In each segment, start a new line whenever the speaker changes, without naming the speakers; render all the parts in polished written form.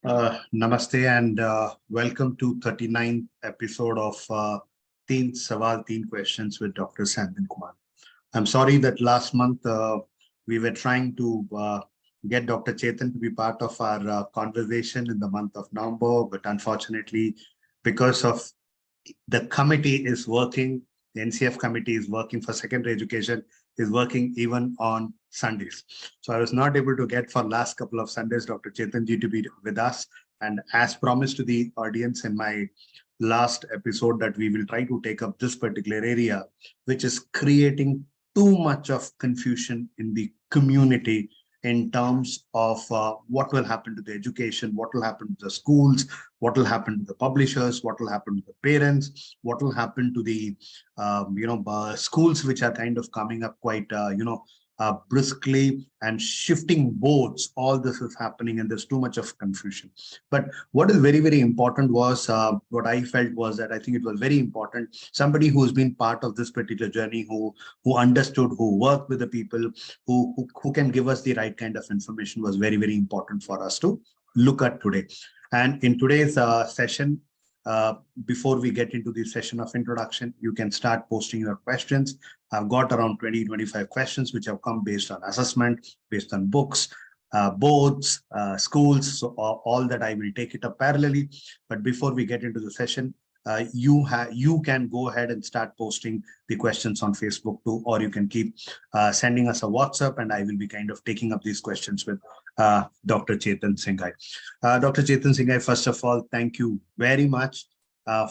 Namaste and welcome to 39th episode of Teen Sawaal Teen Questions with Dr. Sandin Kumar. I'm sorry that last month we were trying to get Dr. Chetan to be part of our conversation in the month of November, but unfortunately, because of the committee is working, the NCF committee is working for secondary education, is working even on Sundays. So I was not able to get for last couple of Sundays Dr. Chetan ji to be with us. And as promised to the audience in my last episode, that we will try to take up this particular area, which is creating too much of confusion in the community in terms of what will happen to the education, what will happen to the schools, what will happen to the publishers, what will happen to the parents, what will happen to the schools which are kind of coming up quite briskly and shifting boards. All this is happening and there's too much of confusion. But what is very, very important was what I felt was that I think it was very important. Somebody who's been part of this particular journey, who understood, who worked with the people, who can give us the right kind of information was very, very important for us to look at today. And in today's session, before we get into the session of introduction, you can start posting your questions. I've got around 20-25 questions which have come based on assessment, based on books, boards, schools. So all that I will take it up parallelly. But before we get into the session, you can go ahead and start posting the questions on Facebook too, or you can keep sending us a WhatsApp, and I will be kind of taking up these questions with Dr. Chetan Singhai. Dr. Chetan Singhai, first of all, thank you very much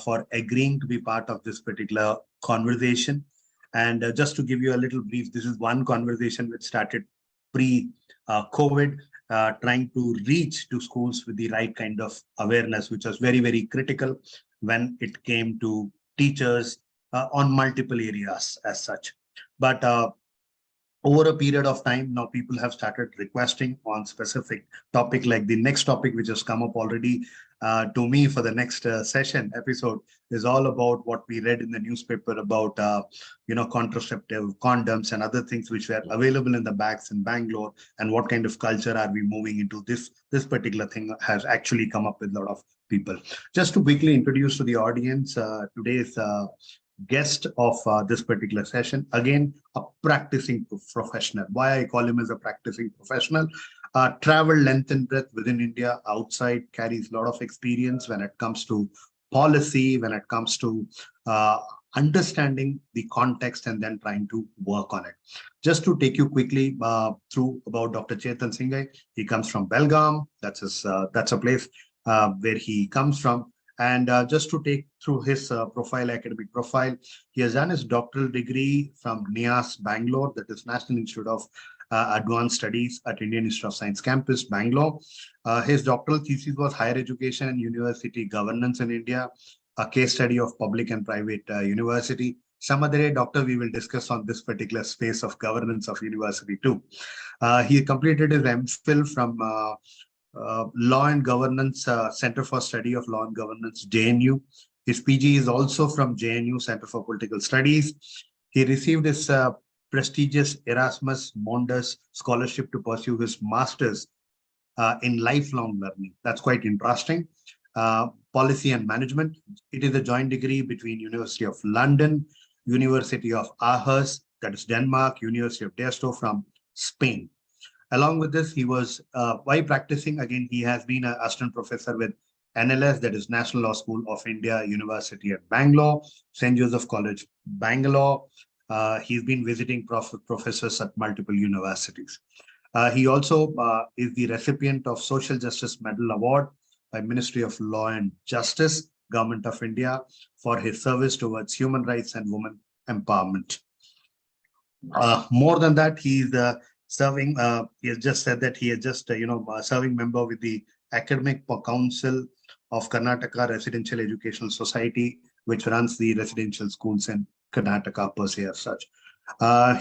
for agreeing to be part of this particular conversation. And just to give you a little brief, this is one conversation which started pre-COVID, trying to reach to schools with the right kind of awareness, which was very, very critical when it came to teachers on multiple areas as such. But over a period of time, now people have started requesting on specific topic, like the next topic, which has come up already to me for the next session episode, is all about what we read in the newspaper about, contraceptive condoms and other things which were available in the bags in Bangalore, and what kind of culture are we moving into. This particular thing has actually come up with a lot of people. Just to quickly introduce to the audience, today's guest of this particular session, again, a practicing professional. Why I call him as a practicing professional? Travel length and breadth within India, outside, carries a lot of experience when it comes to policy, when it comes to understanding the context and then trying to work on it. Just to take you quickly through about Dr. Chetan Singhai, he comes from Belgaum. That's a place where he comes from. And just to take through his academic profile, he has done his doctoral degree from NIAS, Bangalore, that is National Institute of Advanced Studies at Indian Institute of Science Campus, Bangalore. His doctoral thesis was Higher Education and University Governance in India, a case study of public and private university. Some other day, doctor, we will discuss on this particular space of governance of university too. He completed his MPhil from Law and Governance Center for Study of Law and Governance, JNU. His PG is also from JNU Center for Political Studies. He received his prestigious Erasmus Mundus scholarship to pursue his master's in lifelong learning. That's quite interesting. Policy and management. It is a joint degree between University of London, University of Aarhus, that is Denmark, University of Deusto from Spain. Along with this, he was, while practicing, again, he has been an assistant professor with NLS, that is National Law School of India, University at Bangalore, St. Joseph College, Bangalore. He's been visiting professors at multiple universities. He also is the recipient of Social Justice Medal Award by Ministry of Law and Justice, Government of India, for his service towards human rights and women empowerment. More than that, he's serving, he has just said that he is just, serving member with the Academic Council of Karnataka Residential Educational Society, which runs the residential schools in Karnataka per se as such.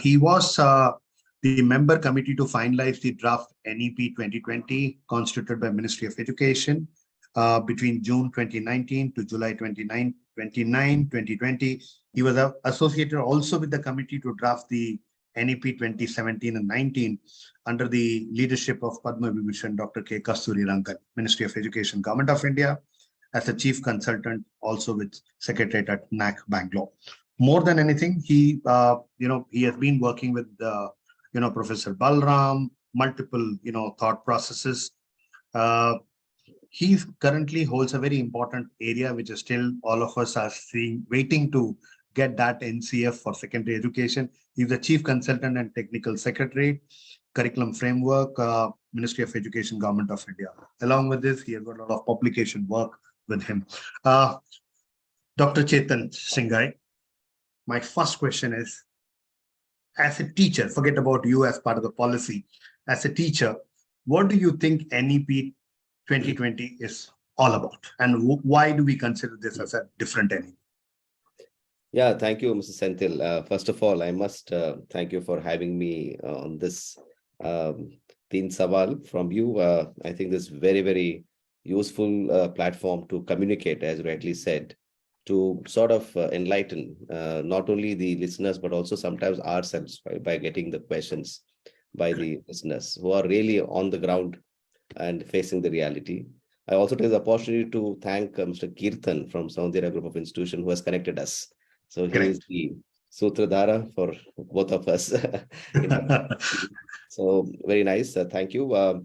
He was the member committee to finalize the draft NEP 2020 constituted by Ministry of Education between June 2019 to July 2020. He was associated also with the committee to draft the NEP 2017 and 19 under the leadership of Padma Vibhushan Dr. K. Kasturi Rangan, Ministry of Education, Government of India, as a chief consultant, also with secretariat at NAC Bangalore. More than anything, he has been working with Professor Balram, multiple thought processes. He currently holds a very important area, which is still all of us are waiting to get that NCF for secondary education. He's the chief consultant and technical secretary, curriculum framework, Ministry of Education, Government of India. Along with this, he has got a lot of publication work with him. Dr. Chetan Singhai, my first question is, as a teacher, forget about you as part of the policy, as a teacher, what do you think NEP 2020 is all about? And why do we consider this as a different NEP?
Yeah, thank you, Mr. Senthil. First of all, I must thank you for having me on this Teen Sawaal from you. I think this is very, very useful platform to communicate, as rightly said, to sort of enlighten not only the listeners, but also sometimes ourselves by getting the questions by the listeners who are really on the ground and facing the reality. I also take the opportunity to thank Mr. Kirtan from Saundhya Group of Institution who has connected us. So he is the Sutradhara for both of us. So very nice. Thank you.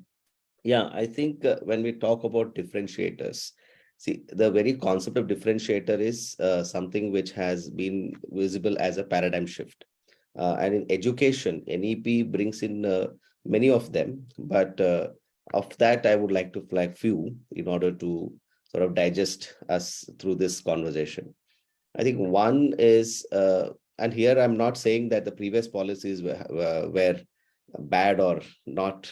Yeah, I think when we talk about differentiators, see, the very concept of differentiator is something which has been visible as a paradigm shift. And in education, NEP brings in many of them, but of that, I would like to flag few in order to sort of digest us through this conversation. I think one is, and here I'm not saying that the previous policies were bad or not,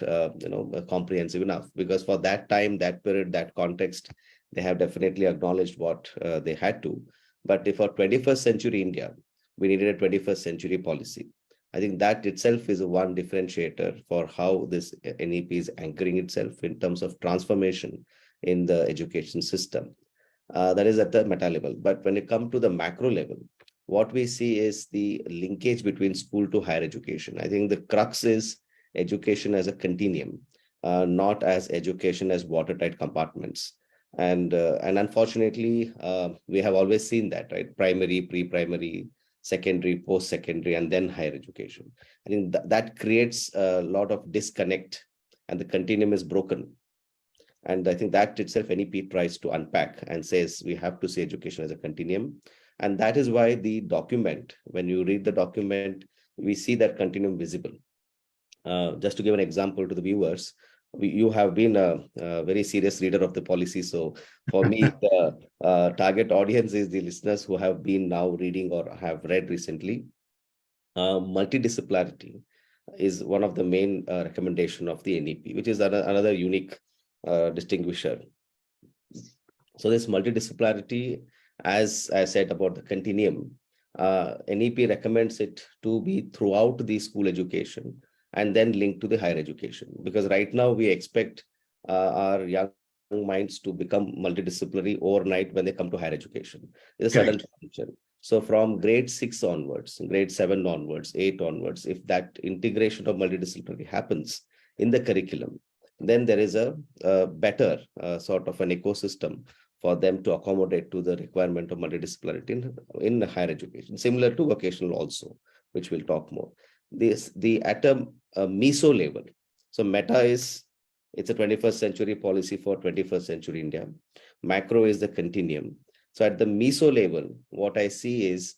comprehensive enough, because for that time, that period, that context, they have definitely acknowledged what they had to. But for 21st century India, we needed a 21st century policy. I think that itself is one differentiator for how this NEP is anchoring itself in terms of transformation in the education system. That is at the meta level. But when it comes to the macro level, what we see is the linkage between school to higher education. I think the crux is education as a continuum, not as education as watertight compartments. And unfortunately, we have always seen that, right? Primary, pre-primary, secondary, post-secondary, and then higher education. I think that creates a lot of disconnect, and the continuum is broken. And I think that itself NEP tries to unpack and says we have to see education as a continuum. And that is why the document, when you read the document, we see that continuum visible. Just to give an example to the viewers, you have been a very serious reader of the policy. So for me, the target audience is the listeners who have been now reading or have read recently. Multidisciplinarity is one of the main recommendation of the NEP, which is another unique distinguisher. So this multidisciplinarity, as I said about the continuum, NEP recommends it to be throughout the school education and then linked to the higher education. Because right now we expect our young minds to become multidisciplinary overnight when they come to higher education. There's a sudden transition. So from grade 6 onwards, grade 7 onwards, 8 onwards, if that integration of multidisciplinary happens in the curriculum, then there is a better sort of an ecosystem for them to accommodate to the requirement of multidisciplinarity in higher education, similar to vocational also, which we'll talk more. At a meso level, so meta is, it's a 21st century policy for 21st century India. Macro is the continuum. So at the meso level, what I see is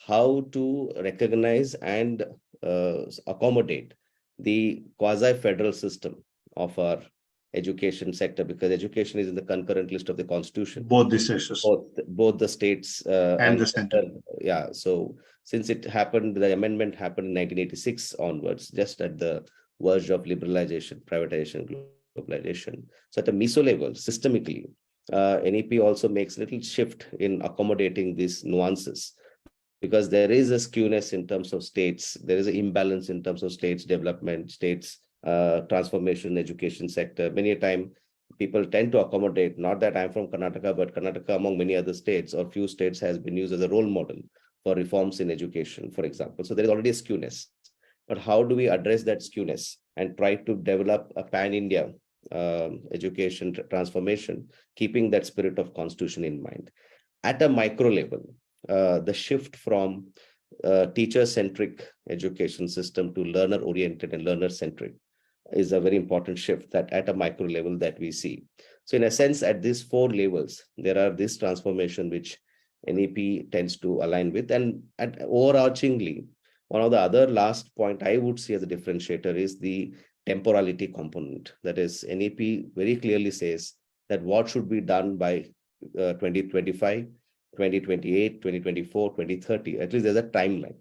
how to recognize and accommodate the quasi-federal system of our education sector, because education is in the concurrent list of the constitution.
Both the states.
Both the states
and the center.
Yeah. So since it happened, the amendment happened in 1986 onwards, just at the verge of liberalization, privatization, globalization. So at a meso level, systemically, NEP also makes a little shift in accommodating these nuances, because there is a skewness in terms of states. There is an imbalance in terms of states development, states transformation, education sector. Many a time people tend to accommodate, not that I'm from Karnataka, but Karnataka among many other states or few states has been used as a role model for reforms in education, for example. So there is already a skewness. but how do we address that skewness and try to develop a pan-India education transformation, keeping that spirit of constitution in mind. At a micro level, the shift from teacher-centric education system to learner-oriented and learner-centric is a very important shift that at a micro level that we see. So in a sense, at these four levels, there are this transformation which NEP tends to align with. And at overarchingly, one of the other last point I would see as a differentiator is the temporality component. That is, NEP very clearly says that what should be done by 2025, 2028, 2024, 2030. At least there's a timeline.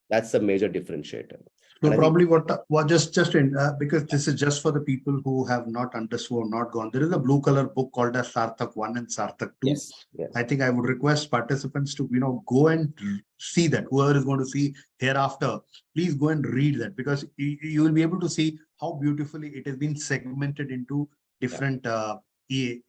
That's a major differentiator.
So probably what just in because this is just for the people who have not understood or not gone. There is a blue color book called as SARTHAQ 1 and SARTHAQ 2.
Yes, yes.
I think I would request participants to go and see that. Whoever is going to see hereafter, please go and read that, because you will be able to see how beautifully it has been segmented into different what you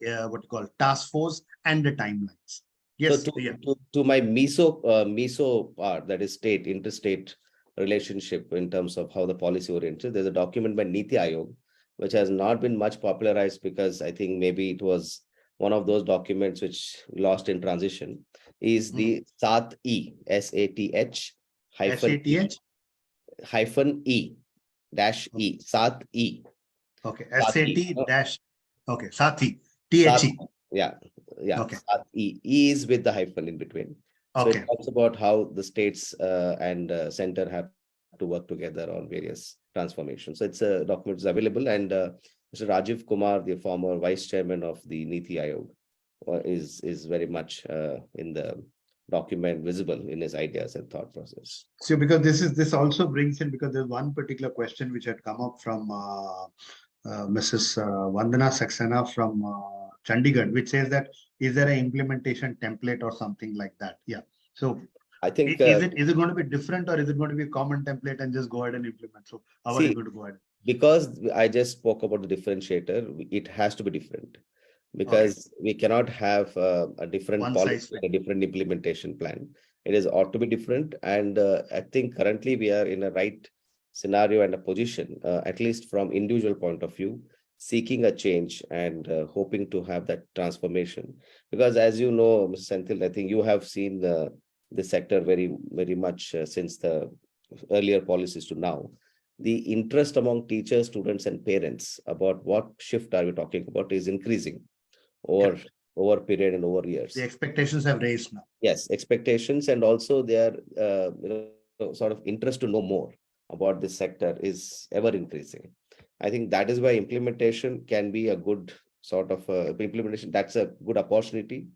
call task force and the timelines. Yes.
So to my meso part, that is state interstate relationship in terms of how the policy oriented, there's a document by Niti Aayog which has not been much popularized because I think maybe it was one of those documents which lost in transition, is the SATH SATH hyphen E dash E SATH.
Okay, SAT dash. Okay, SATHI THE.
Yeah.
Okay.
E is with the hyphen in between. So
Okay.
it talks about how the states and center have to work together on various transformations. So it's a document is available, and Mr. Rajiv Kumar, the former vice chairman of the Niti Aayog, is very much in the document visible in his ideas and thought process.
So because this also brings in, because there's one particular question which had come up from Mrs. Vandana Saxena from Chandigarh, which says that is there an implementation template or something like that? Yeah. So
I think
is it going to be different, or is it going to be a common template and just go ahead and implement? So how are you going to go ahead?
Because I just spoke about the differentiator, it has to be different, because we cannot have a different policy, a different implementation plan. It is ought to be different, and I think currently we are in a right scenario and a position, at least from individual point of view, seeking a change and hoping to have that transformation. Because as you know, Mr. Senthil, I think you have seen the sector very, very much since the earlier policies to now. The interest among teachers, students, and parents about what shift are we talking about is increasing over period and over years.
The expectations have raised now.
Yes, expectations, and also their sort of interest to know more about this sector is ever increasing. I think that is why implementation can be a good sort of implementation. That's a good opportunity,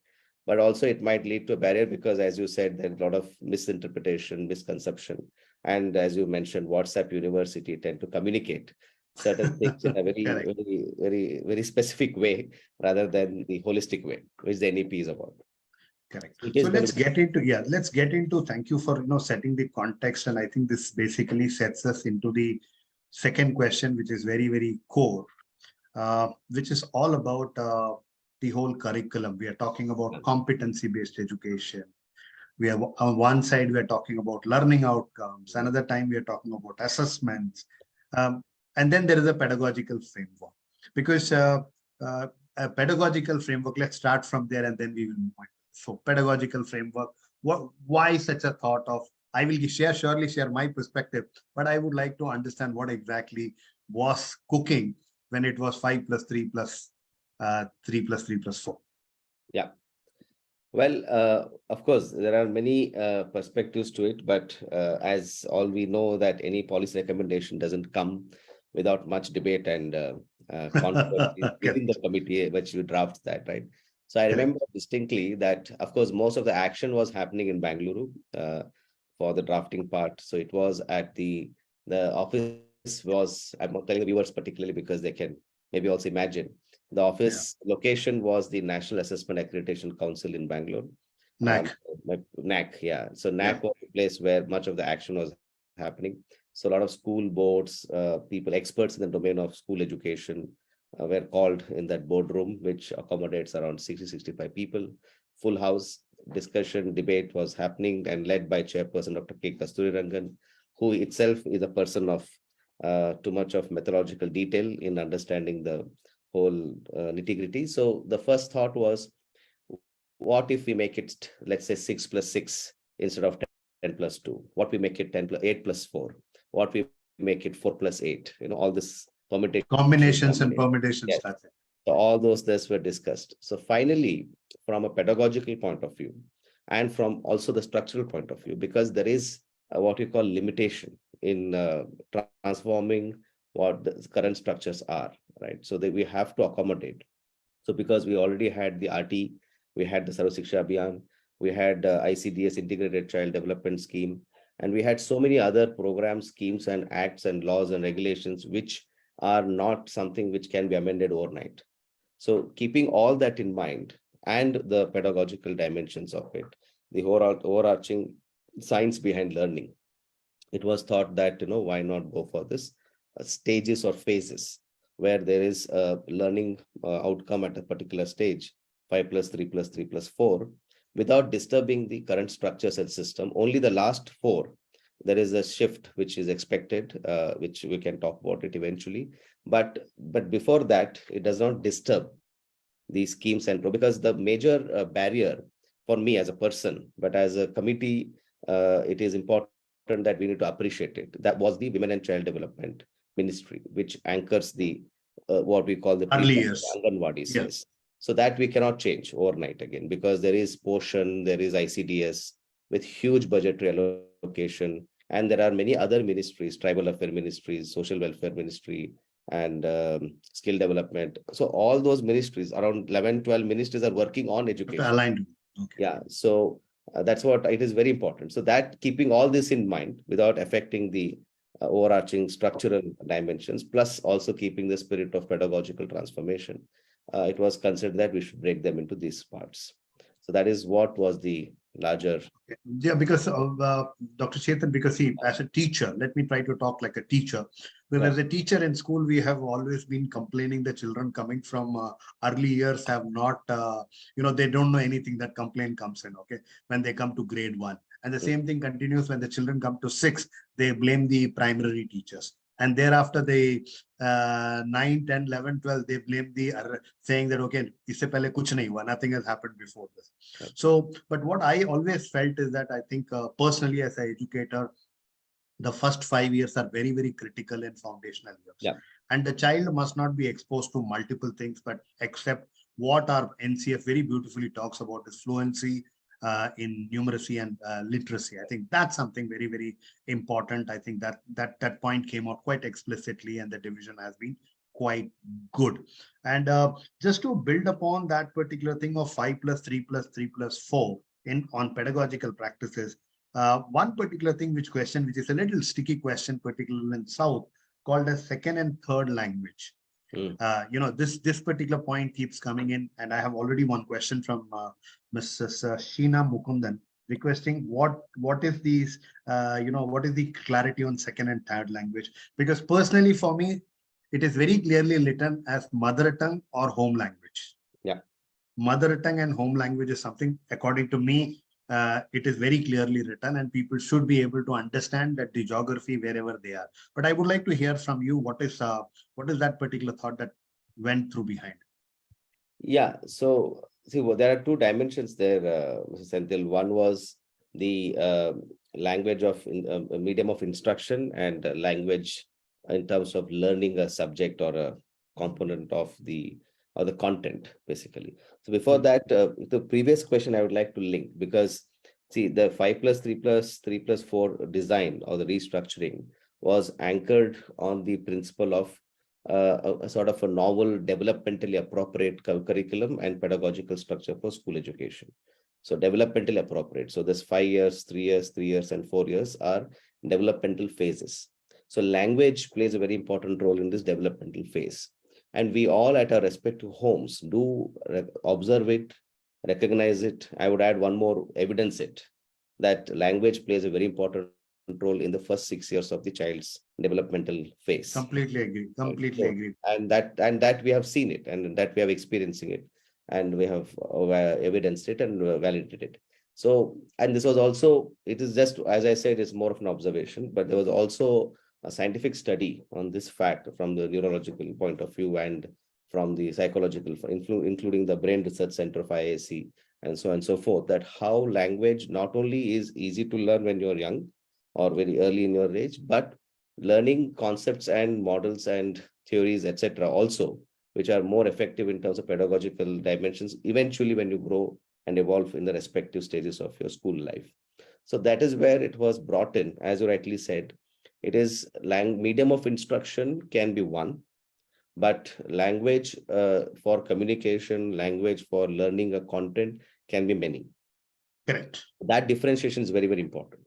but also it might lead to a barrier, because as you said, there's a lot of misinterpretation, misconception. And as you mentioned, WhatsApp University tend to communicate certain things in a very specific way rather than the holistic way, which the NEP is about.
Correct. So let's get into, thank you for setting the context. And I think this basically sets us into the second question, which is very, very core, which is all about the whole curriculum. We are talking about competency-based education. We have on one side, we are talking about learning outcomes. Another time, we are talking about assessments. And then there is a pedagogical framework. Because a pedagogical framework, let's start from there and then we will move on. So pedagogical framework, why such a thought of, I will surely share my perspective, but I would like to understand what exactly was cooking when it was 5 plus 3 plus 3 plus 3 plus 4.
Yeah. Well, of course, there are many perspectives to it, but as all we know that any policy recommendation doesn't come without much debate and controversy within the committee which you draft that, right? So I remember distinctly that, of course, most of the action was happening in Bangalore for the drafting part. So it was at the office was, I'm not telling the viewers particularly because they can maybe also imagine, the office location was the National Assessment Accreditation Council in Bangalore.
NAC.
NAC, yeah. So NAC was the place where much of the action was happening. So a lot of school boards, people, experts in the domain of school education were called in that boardroom, which accommodates around 60-65 people. Full house discussion, debate was happening and led by Chairperson Dr. K. Kasturirangan. who itself is a person of too much of methodological detail in understanding the whole nitty-gritty. So the first thought was, what if we make it, let's say, 6 plus 6 instead of 10 plus 2? What we make it 8 plus 4? What we make it 4 plus 8? All this permutation.
Combinations and permutations.
Yes.
That's it.
So all those things were discussed. So finally, from a pedagogical point of view, and from also the structural point of view, because there is what we call limitation in transforming what the current structures are, right? So that we have to accommodate. So because we already had the RT, we had the Sarva Shiksha Abhiyan, we had ICDS, Integrated Child Development Scheme, and we had so many other programs, schemes, and acts and laws and regulations which are not something which can be amended overnight. So keeping all that in mind and the pedagogical dimensions of it, the overarching science behind learning, it was thought that, why not go for this stages or phases where there is a learning outcome at a particular stage, 5 plus 3 plus 3 plus 4, without disturbing the current structures and system. Only the last 4, there is a shift which is expected, which we can talk about it eventually. But before that, it does not disturb these schemes and because the major barrier for me as a person, but as a committee, it is important that we need to appreciate it. That was the Women and Child Development Ministry, which anchors the what we call the
early years.
Anganwadis.
Yeah.
Yes. So that we cannot change overnight again, because there is portion, there is ICDS with huge budgetary allocation, and there are many other ministries, tribal affair ministries, social welfare ministry, and skill development. So all those ministries, around 11, 12 ministries, are working on education.
Aligned. Okay.
Yeah. So that's what it is very important. So that keeping all this in mind without affecting the overarching structural dimensions, plus also keeping the spirit of pedagogical transformation, it was considered that we should break them into these parts. So that is what was the larger.
Yeah, because of Dr. Chetan, because as a teacher, let me try to talk like a teacher. Because as a teacher in school, we have always been complaining the children coming from early years have not, they don't know anything. That complaint comes in, okay, when they come to grade 1. And the same thing continues when the children come to 6, they blame the primary teachers. And thereafter, they 9, 10, 11, 12, they blame the saying that, okay, isse pehle kuch nahi hua, nothing has happened before this. So, but what I always felt is that I think personally as an educator, the first 5 years are very, very critical and foundational years.
Yeah.
And the child must not be exposed to multiple things, but accept what our NCF very beautifully talks about is fluency in numeracy and literacy. I think that's something very, very important. I think that point came out quite explicitly, and the division has been quite good. And just to build upon that particular thing of 5 plus 3 plus 3 plus 4 on pedagogical practices, one particular thing which is a little sticky question, particularly in South, called as second and third language. This particular point keeps coming in, and I have already one question from Mrs. Sheena Mukundan requesting what is these, what is the clarity on second and third language? Because personally for me, it is very clearly written as mother tongue or home language.
Yeah.
Mother tongue and home language is something, according to me, it is very clearly written, and people should be able to understand that the geography wherever they are. But I would like to hear from you, what is that particular thought that went through behind?
Yeah. So see, there are 2 dimensions there, Mr. Senthil. One was the language of medium of instruction, and language in terms of learning a subject or a component of the content, basically. So before that, the previous question I would like to link, because see, the 5 plus 3 plus 3 plus 4 design or the restructuring was anchored on the principle of a sort of a novel, developmentally appropriate curriculum and pedagogical structure for school education. So developmentally appropriate. So this 5 years, 3 years, 3 years, and 4 years are developmental phases. So language plays a very important role in this developmental phase. And we all at our respective homes do observe it, recognize it. I would add one more, evidence it, that language plays a very important role in the first 6 years of the child's developmental phase.
Completely agree. Completely agree.
And that we have seen it, and that we have experiencing it, and we have evidenced it and validated it. So, and this was also, it is just, as I said, it's more of an observation, but there was also a scientific study on this fact from the neurological point of view and from the psychological, including the Brain Research Center of IAC and so on and so forth, that how language not only is easy to learn when you're young or very early in your age, but learning concepts and models and theories, etc., also, which are more effective in terms of pedagogical dimensions, eventually when you grow and evolve in the respective stages of your school life. So that is where it was brought in, as you rightly said. It is medium of instruction can be one, but language for communication, language for learning a content can be many.
Correct.
That differentiation is very, very important.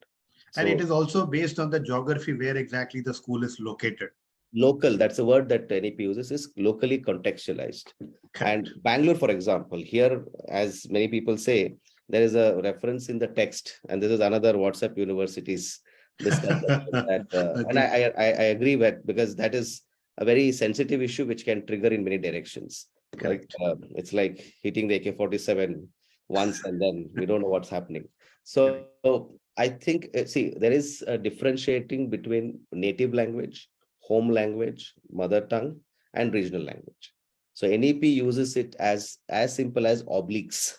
And it
So
is also based on the geography where exactly the school is located.
local, that's a word that NEP uses, is locally contextualized.
Correct.
And Bangalore, for example, here, as many people say, there is a reference in the text, and this is another WhatsApp university's discussion that, and
Agree.
I agree with, because that is a very sensitive issue which can trigger in many directions. Like
Correct.
it's like hitting the AK-47 once, and then we don't know what's happening.
Correct.
So I think, see, there is a differentiating between native language, home language, mother tongue, and regional language. So NEP uses it as simple as obliques.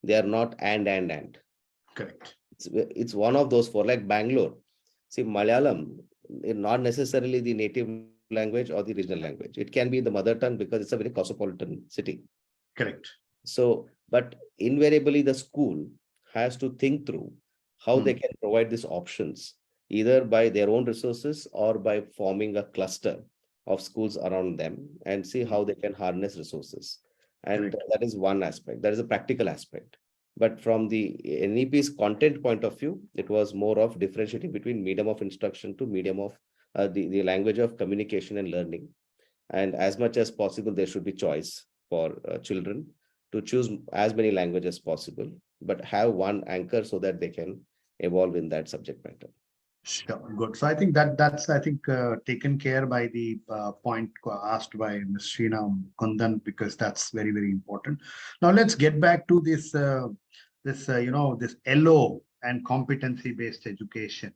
They are not and.
Correct.
It's one of those four, like Bangalore. See, Malayalam is not necessarily the native language or the regional language. It can be the mother tongue because it's a very cosmopolitan city.
Correct.
So, but invariably the school has to think through how they can provide these options, either by their own resources or by forming a cluster of schools around them and see how they can harness resources. And
Correct.
that is one aspect. That is a practical aspect. But from the NEP's content point of view, it was more of differentiating between medium of instruction to medium of the language of communication and learning. And as much as possible, there should be choice for children to choose as many languages as possible, but have one anchor so that they can evolve in that subject matter.
Sure. Good. So I think that's taken care by the point asked by Ms. Sheena Kundan, because that's very, very important. Now let's get back to this this LO and competency based education.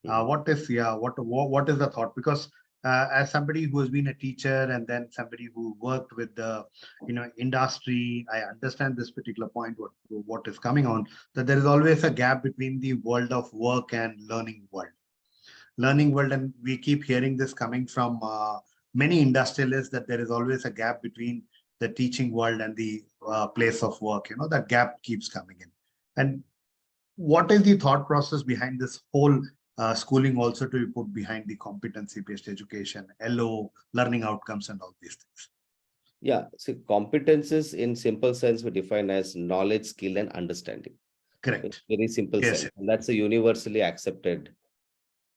What is the thought? Because as somebody who has been a teacher and then somebody who worked with the industry, I understand this particular point. What is coming on, that there is always a gap between the world of work and learning world, and we keep hearing this coming from many industrialists, that there is always a gap between the teaching world and the place of work. That gap keeps coming in. And what is the thought process behind this whole schooling also to be put behind the competency-based education, LO, learning outcomes, and all these things?
Yeah, so competences in simple sense we define as knowledge, skill, and understanding.
Correct.
In very simple
Yes.
sense. And that's a universally accepted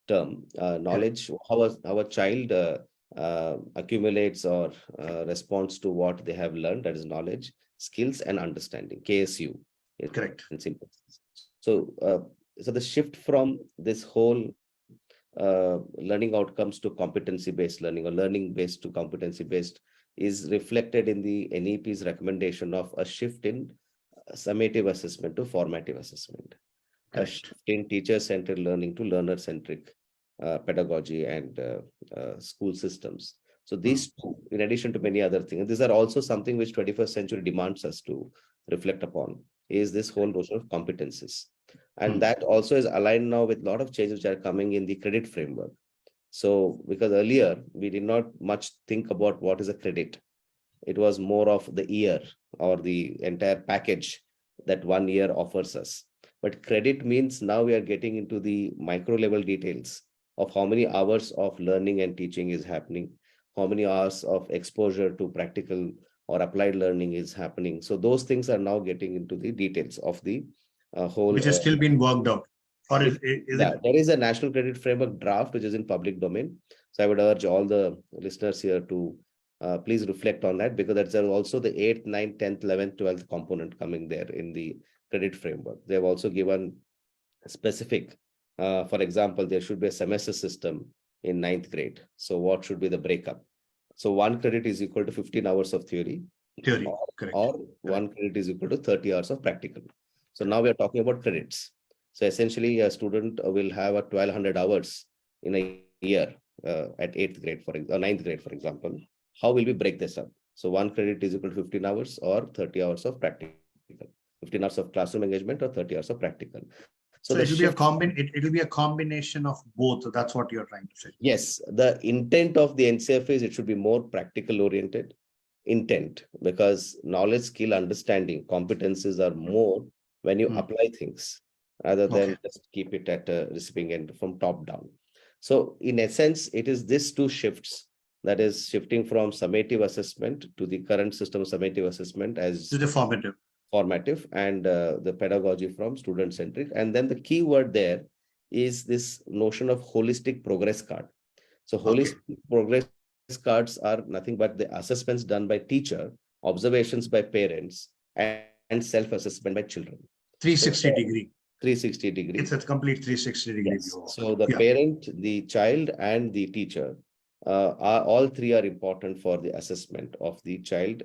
term. Knowledge, how a child accumulates or responds to what they have learned, that is knowledge, skills, and understanding, KSU.
Correct.
In simple sense. So, so the shift from this whole learning outcomes to competency-based learning, or learning-based to competency-based, is reflected in the NEP's recommendation of a shift in summative assessment to formative assessment, a shift in teacher-centered learning to learner-centric pedagogy and school systems. So these two, in addition to many other things, these are also something which 21st century demands us to reflect upon, is this whole notion of competencies. And that also is aligned now with a lot of changes which are coming in the credit framework. So because earlier we did not much think about what is a credit. It was more of the year or the entire package that 1 year offers us. But credit means now we are getting into the micro level details of how many hours of learning and teaching is happening, how many hours of exposure to practical or applied learning is happening. So those things are now getting into the details of the whole.
Which has still been worked out. Or is
Yeah, there is a national credit framework draft which is in public domain. So I would urge all the listeners here to please reflect on that, because that's also the 8th, 9th, 10th, 11th, 12th component coming there in the credit framework. They have also given specific, for example, there should be a semester system in 9th grade. So what should be the breakup? So 1 credit is equal to 15 hours of theory,
theory.
or 1 credit is equal to 30 hours of practical. So now we are talking about credits. So essentially, a student will have a 1200 hours in a year at 8th grade, or 9th grade, for example. How will we break this up? So one credit is equal to 15 hours or 30 hours of practical, 15 hours of classroom engagement or 30 hours of practical. So
So
the
it will be a
shift,
it'll be a combination of both. That's what you're trying to say.
yes, the intent of the NCF is it should be more practical oriented intent, because knowledge, skill, understanding, competencies are more when you apply things rather than
Okay.
just keep it at a receiving end from top down. So in essence, it is this two shifts, that is shifting from summative assessment to the current system of summative assessment
To
as
the formative.
formative, and the pedagogy from student centric. And then the key word there is this notion of holistic progress card. So
Okay.
holistic progress cards are nothing but the assessments done by teacher, observations by parents, and self-assessment by children. So
360 degree.
360 degree.
It's a complete 360 degree
Yes.
view of it.
So the
Yeah.
parent, the child, and the teacher are all three are important for the assessment of the child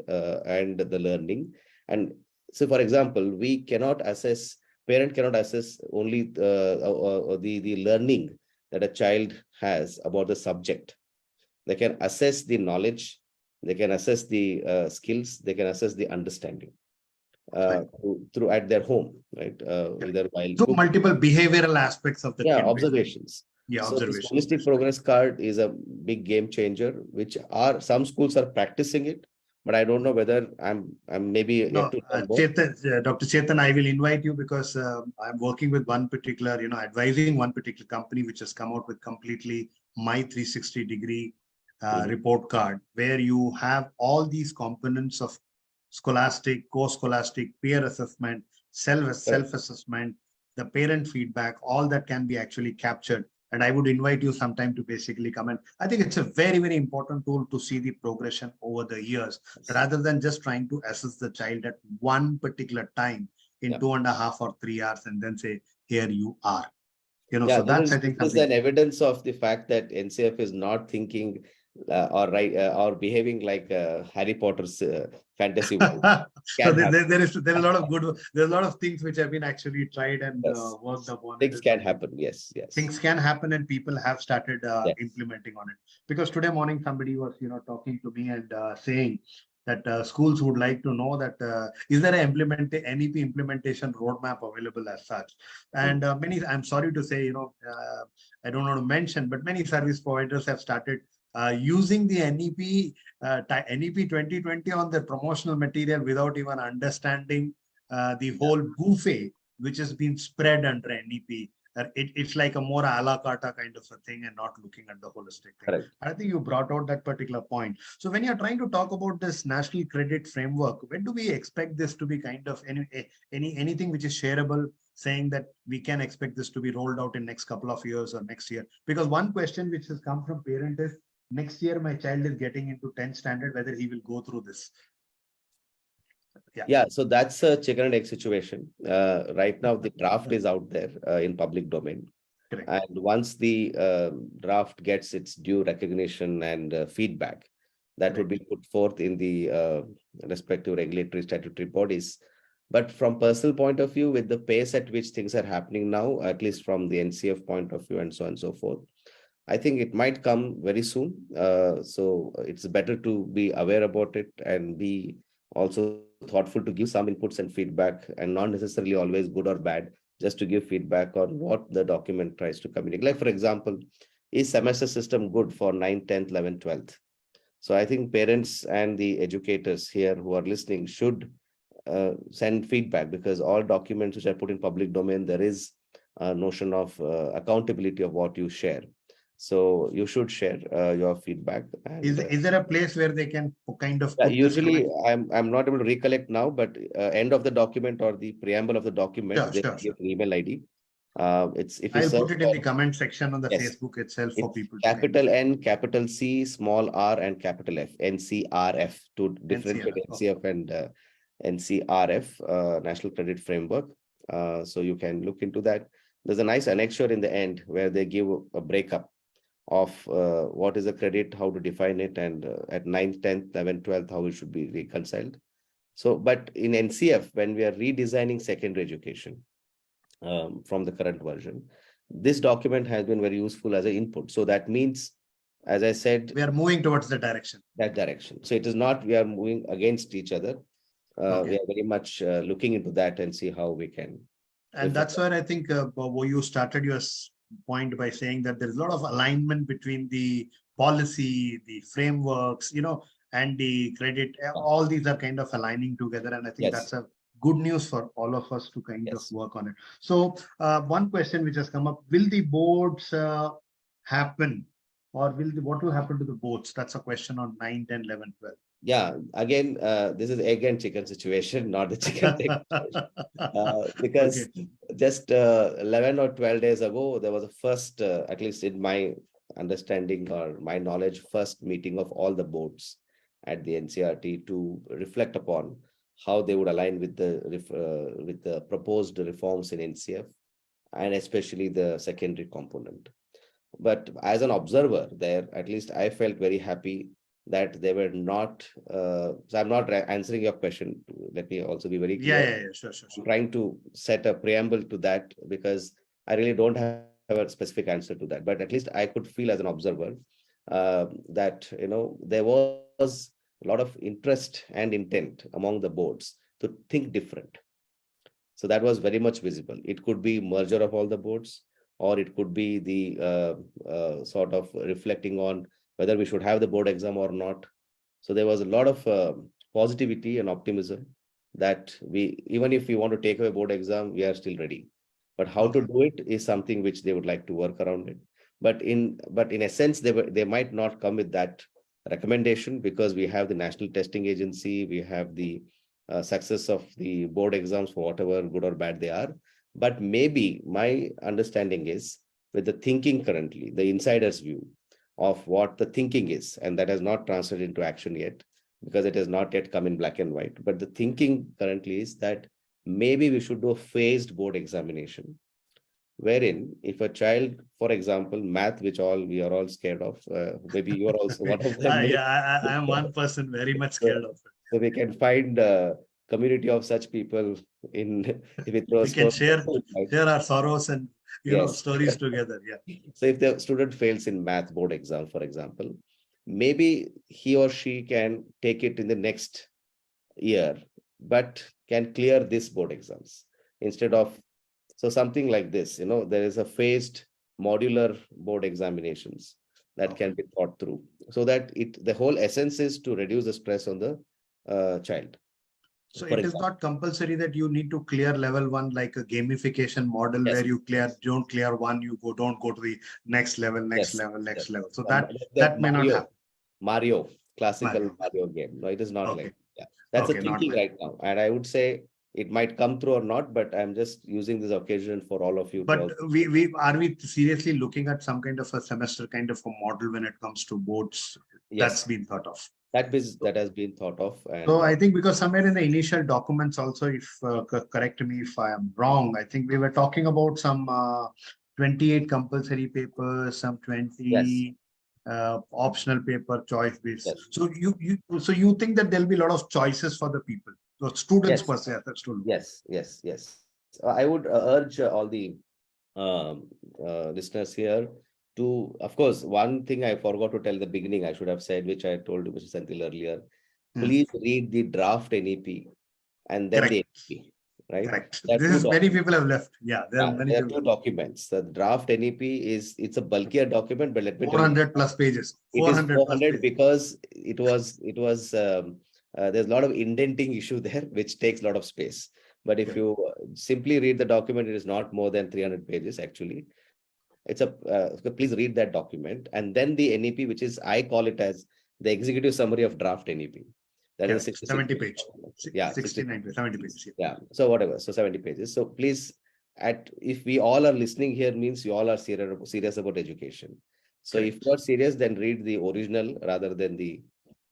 and the learning. And so, for example, we cannot assess, parent cannot assess only the learning that a child has about the subject. They can assess the knowledge, they can assess the skills, they can assess the understanding
Right.
through at their home, right?
Yeah.
Either while
So
cooking,
multiple behavioral aspects of the
yeah,
kid, basically.
observations.
Yeah,
So this
observations
holistic
basically.
progress card is a big game changer, which are some schools are practicing it, but I don't know whether I'm maybe yet
No,
to learn more.
Chetan, Dr. Chetan, I will invite you because I'm working with one particular, advising one particular company which has come out with completely my 360 degree report card, where you have all these components of scholastic, co-scholastic, peer assessment,
Correct.
self-assessment, the parent feedback, all that can be actually captured. And I would invite you sometime to basically come and I think it's a very, very important tool to see the progression over the years rather than just trying to assess the child at one particular time in
Yeah.
2.5 or 3 hours and then say, here you are.
Yeah,
So that's, I
this
think,
is
something.
an evidence of the fact that NCF is not thinking or behaving like Harry Potter's fantasy world.
So
Can happen.
there's a lot of there's a lot of things which have been actually tried and
Yes.
worked upon.
Things can happen. Yes. Yes.
Things can happen and people have started
Yes.
implementing on it, because today morning somebody was talking to me and saying that schools would like to know that is there an NEP implementation roadmap available as such. And many, I'm sorry to say, I don't want to mention, but many service providers have started using the NEP 2020 on their promotional material without even understanding the whole buffet which has been spread under NEP. It's like a more a la carte kind of a thing and not looking at the holistic thing.
Correct.
I think you brought out that particular point. So when you're trying to talk about this national credit framework, when do we expect this to be kind of anything which is shareable, saying that we can expect this to be rolled out in next couple of years or next year? Because one question which has come from parent is, next year my child is getting into 10th standard, whether he will go through this.
Yeah, so that's a chicken and egg situation. Right now, the draft is out there in public domain.
Correct.
And once the draft gets its due recognition and feedback, that would be put forth in the respective regulatory statutory bodies. But from personal point of view, with the pace at which things are happening now, at least from the NCF point of view and so on and so forth, I think it might come very soon. So it's better to be aware about it and be also thoughtful to give some inputs and feedback, and not necessarily always good or bad, just to give feedback on what the document tries to communicate. Like, for example, is semester system good for 9th, 10th, 11th, 12th? So I think parents and the educators here who are listening should send feedback, because all documents which are put in public domain, there is a notion of accountability of what you share. So you should share your feedback. And,
is there a place where they can kind of
yeah,
put this
usually I'm not able to recollect now, but end of the document or the preamble of the document, they give an email ID. It's if you
I'll
search
put it in
for,
the comment section on the
yes,
Facebook itself for
it's
people to kind
capital N, capital C, small r, and capital F, NCRF, to
of
differentiate
NCR.
NCF and NCRF, National Credit Framework. So you can look into that. There's a nice annexure in the end where they give a breakup of what is a credit, how to define it, and at 9th, 10th, 11th, 12th, how it should be reconciled. So, but in NCF, when we are redesigning secondary education from the current version, this document has been very useful as an input. So that means, as I said,
We are moving towards the direction.
that direction. So it is not we are moving against each other.
Okay.
We are very much looking into that and see how we can.
And that's where I think where you started your point by saying that there's a lot of alignment between the policy, the frameworks, and the credit. All these are kind of aligning together. And I think
Yes.
that's a good news for all of us to kind of
Yes.
work on it. So one question which has come up, will the boards happen, or what will happen to the boards? That's a question on 9, 10, 11, 12.
Yeah, again, this is egg and chicken situation, not the chicken egg situation. Because
Okay.
just 11 or 12 days ago, there was a first, at least in my understanding or my knowledge, first meeting of all the boards at the NCRT to reflect upon how they would align with the proposed reforms in NCF, and especially the secondary component. But as an observer there, at least I felt very happy that they were not, so I'm not answering your question. Let me also be very clear.
Yeah. Sure.
I'm trying to set a preamble to that because I really don't have a specific answer to that. But at least I could feel as an observer that, there was a lot of interest and intent among the boards to think different. So that was very much visible. It could be merger of all the boards, or it could be the sort of reflecting on whether we should have the board exam or not. So there was a lot of positivity and optimism that even if we want to take away board exam, we are still ready. But how to do it is something which they would like to work around it. But in essence, they might not come with that recommendation because we have the National Testing Agency, we have the success of the board exams for whatever good or bad they are. But maybe my understanding is with the thinking currently, the insider's view of what the thinking is, and that has not translated into action yet because it has not yet come in black and white. But the thinking currently is that maybe we should do a phased board examination, wherein if a child, for example, math, which we are all scared of, maybe you are also one of them.
Yeah, I am one person very much scared of it.
So we can find a community of such people in with
We can
those
share our sorrows and
yes.
stories together. Yeah.
So if the student fails in math board exam, for example, maybe he or she can take it in the next year, but can clear this board exams instead of, so something like this, there is a phased modular board examinations that can be thought through, so that the whole essence is to reduce the stress on the child.
So it is not compulsory that you need to clear level 1 like a gamification model where you don't clear one, don't go to the next level, next level. So that may not happen.
Mario, classical Mario game. No, it is not like that. That's the thinking right now. And I would say it might come through or not, but I'm just using this occasion for all of you.
But are we seriously looking at some kind of a semester kind of a model when it comes to boards?
Yes.
That's been thought of.
That has been thought of. And
so I think because somewhere in the initial documents also, if correct me if I am wrong, I think we were talking about some 28 compulsory papers, some 20 optional paper choice based. Yes. So you think that there'll be a lot of choices for the people, so students per se. That's true.
Yes. I would urge all the listeners here to, of course, one thing I forgot to tell in the beginning, I should have said, which I told Mr. Senthil earlier. Please read the draft NEP and then the NEP. Right?
Correct. Many people have left. Yeah, there are
two documents. The draft NEP it's a bulkier document, but let me
400 plus pages.
400 it is 400 because it was there's a lot of indenting issue there, which takes a lot of space. But if you simply read the document, it is not more than 300 pages actually. It's please read that document, and then the NEP, which is, I call it as the executive summary of draft NEP. That is
70 pages.
Yeah,
69 to 70 pages.
Yeah. So whatever. So 70 pages. So please, if we all are listening here, means you all are serious about education. So if you are serious, then read the original rather than the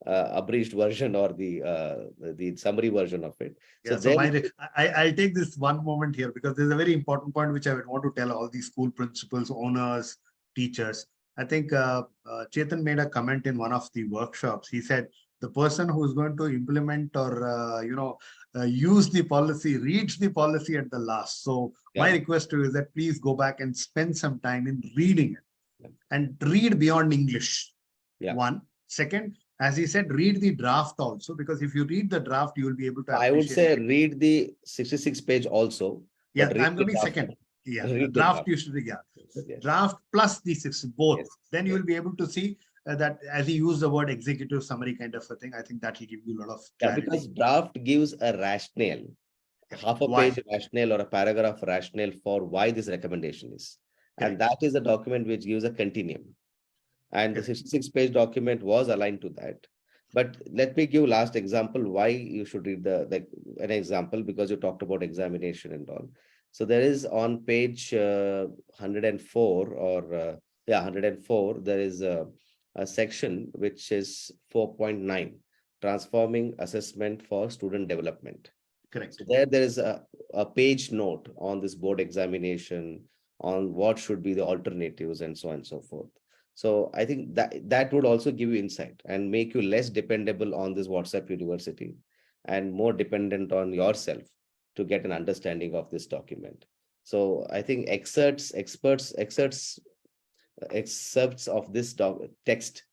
abridged version or the summary version of it.
Yeah, so I'll take this one moment here because there's a very important point which I would want to tell all these school principals, owners, teachers. I think Chetan made a comment in one of the workshops. He said The person who is going to implement or, use the policy reads the policy at the last. So my
Yeah.
request to you is that please go back and spend some time in reading it
Yeah.
and read beyond English.
Yeah.
One. Second, as he said, read the draft also, because if you read the draft, you will be able to
I would
appreciate
say
it.
read the 66 page also,
Yeah,
but read
I'm
the
coming
draft.
second. Yeah, the
Read the
draft
draft.
you should, yeah. The
Yes.
draft plus the six, both.
Yes.
Then you
Yes.
will be able to see that as he used the word executive summary kind of a thing. I think that will give you a lot of
Yeah,
clarity.
because draft gives a rationale, half a
Why?
page rationale or a paragraph rationale for why this recommendation is. And
Correct.
that is the document which gives a continuum. And the
Correct.
66-page document was aligned to that. But let me give last example why you should read an example, because you talked about examination and all. So there is on page 104 or 104, there is a section which is 4.9, transforming assessment for student development.
Correct.
So there is a page note on this board examination on what should be the alternatives and so on and so forth. So I think that would also give you insight and make you less dependable on this WhatsApp University and more dependent on yourself to get an understanding of this document. So I think excerpts of this text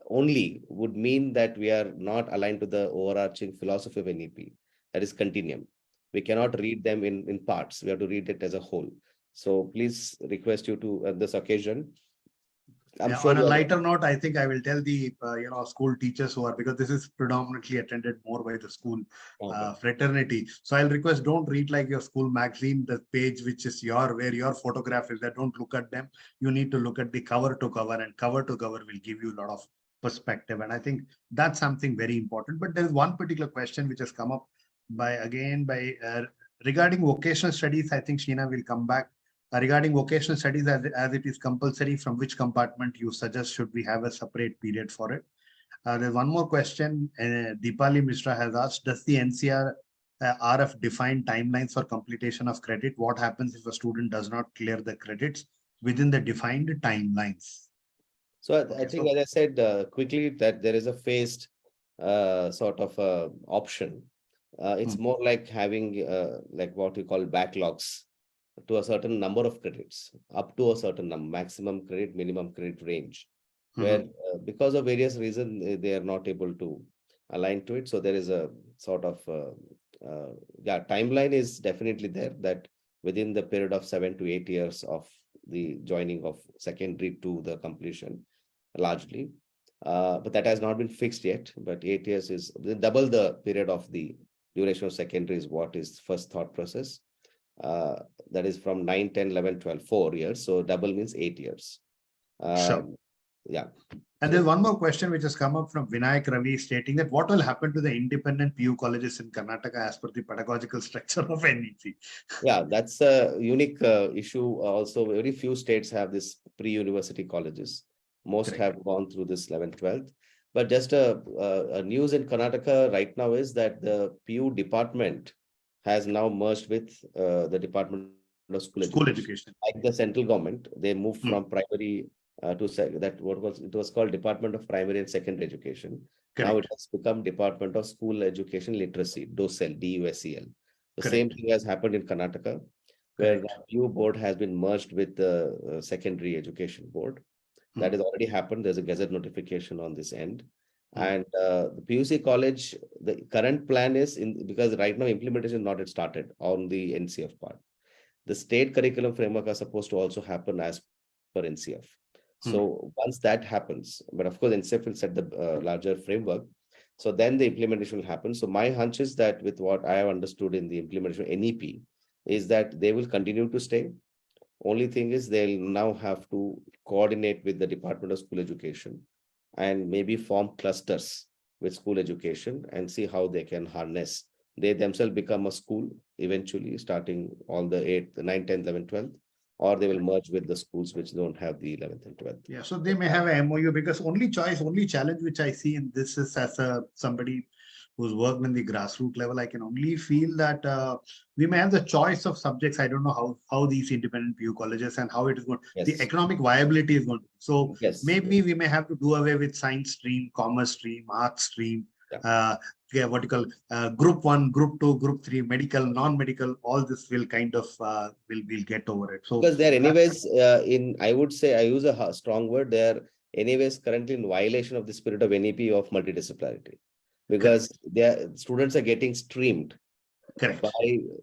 only would mean that we are not aligned to the overarching philosophy of NEP, that is continuum. We cannot read them in parts. We have to read it as a whole. So please request you to, at this occasion, I'm
Yeah,
sure
on a
you are.
lighter note, I think I will tell the school teachers who are, because this is predominantly attended more by the school fraternity. So I'll request, don't read like your school magazine, the page which is where your photograph is there. Don't look at them. You need to look at the cover to cover, and cover to cover will give you a lot of perspective. And I think that's something very important. But there is one particular question which has come up regarding vocational studies. I think Sheena will come back. Regarding vocational studies, as it is compulsory, from which compartment you suggest should we have a separate period for it? There's one more question. Deepali Mishra has asked, does the NCR RF define timelines for completion of credit? What happens if a student does not clear the credits within the defined timelines?
So I think, as I said quickly, that there is a phased sort of option. It's more like having like what we call backlogs to a certain number of credits, up to a certain maximum credit, minimum credit range, where because of various reasons they are not able to align to it. So there is a sort of timeline is definitely there, that within the period of 7 to 8 years of the joining of secondary to the completion, largely. But that has not been fixed yet. But 8 years is double the period of the duration of secondary is what is first thought process. That is from 9, 10, 11, 12, 4 years. So double means 8 years.
Sure.
Yeah.
And there's one more question which has come up from Vinayak Ravi stating that what will happen to the independent PU colleges in Karnataka as per the pedagogical structure of NEP?
Yeah, that's a unique issue. Also, very few states have this pre-university colleges. Most
Correct.
have gone through this 11th, 12th. But just a news in Karnataka right now is that the PU department has now merged with the Department of School Education. Like the central government, they moved from primary to it was called Department of Primary and Secondary Education.
Correct.
Now it has become Department of School Education Literacy, DOSEL, DUSEL. The
Correct.
same thing has happened in Karnataka, where the PU board has been merged with the Secondary Education Board. That has already happened. There's a gazette notification on this end. And the PUC college, the current plan is because right now implementation is not yet started on the NCF part. The state curriculum framework are supposed to also happen as per NCF. So once that happens, but of course NCF will set the larger framework. So then the implementation will happen. So my hunch is that with what I have understood in the implementation of NEP is that they will continue to stay. Only thing is they'll now have to coordinate with the Department of School Education and maybe form clusters with school education and see how they can harness. They themselves become a school eventually, starting all the 8th, 9th, 10th, 11th, 12th, or they will merge with the schools which don't have the 11th and 12th.
Yeah, so they may have a MOU, because only challenge which I see in this is, as somebody who's worked in the grassroots level, I can only feel that we may have the choice of subjects. I don't know how these independent PU colleges and how it is going.
Yes.
The economic viability is going to be. So
yes.
maybe we may have to do away with science stream, commerce stream, arts stream, yeah, what you call group 1, group 2, group 3, medical, non-medical, all this will kind of will get over it. So
Because they're anyways I would say, I use a strong word, they're anyways currently in violation of the spirit of NEP of multidisciplinarity, because their students are getting streamed by,
correct,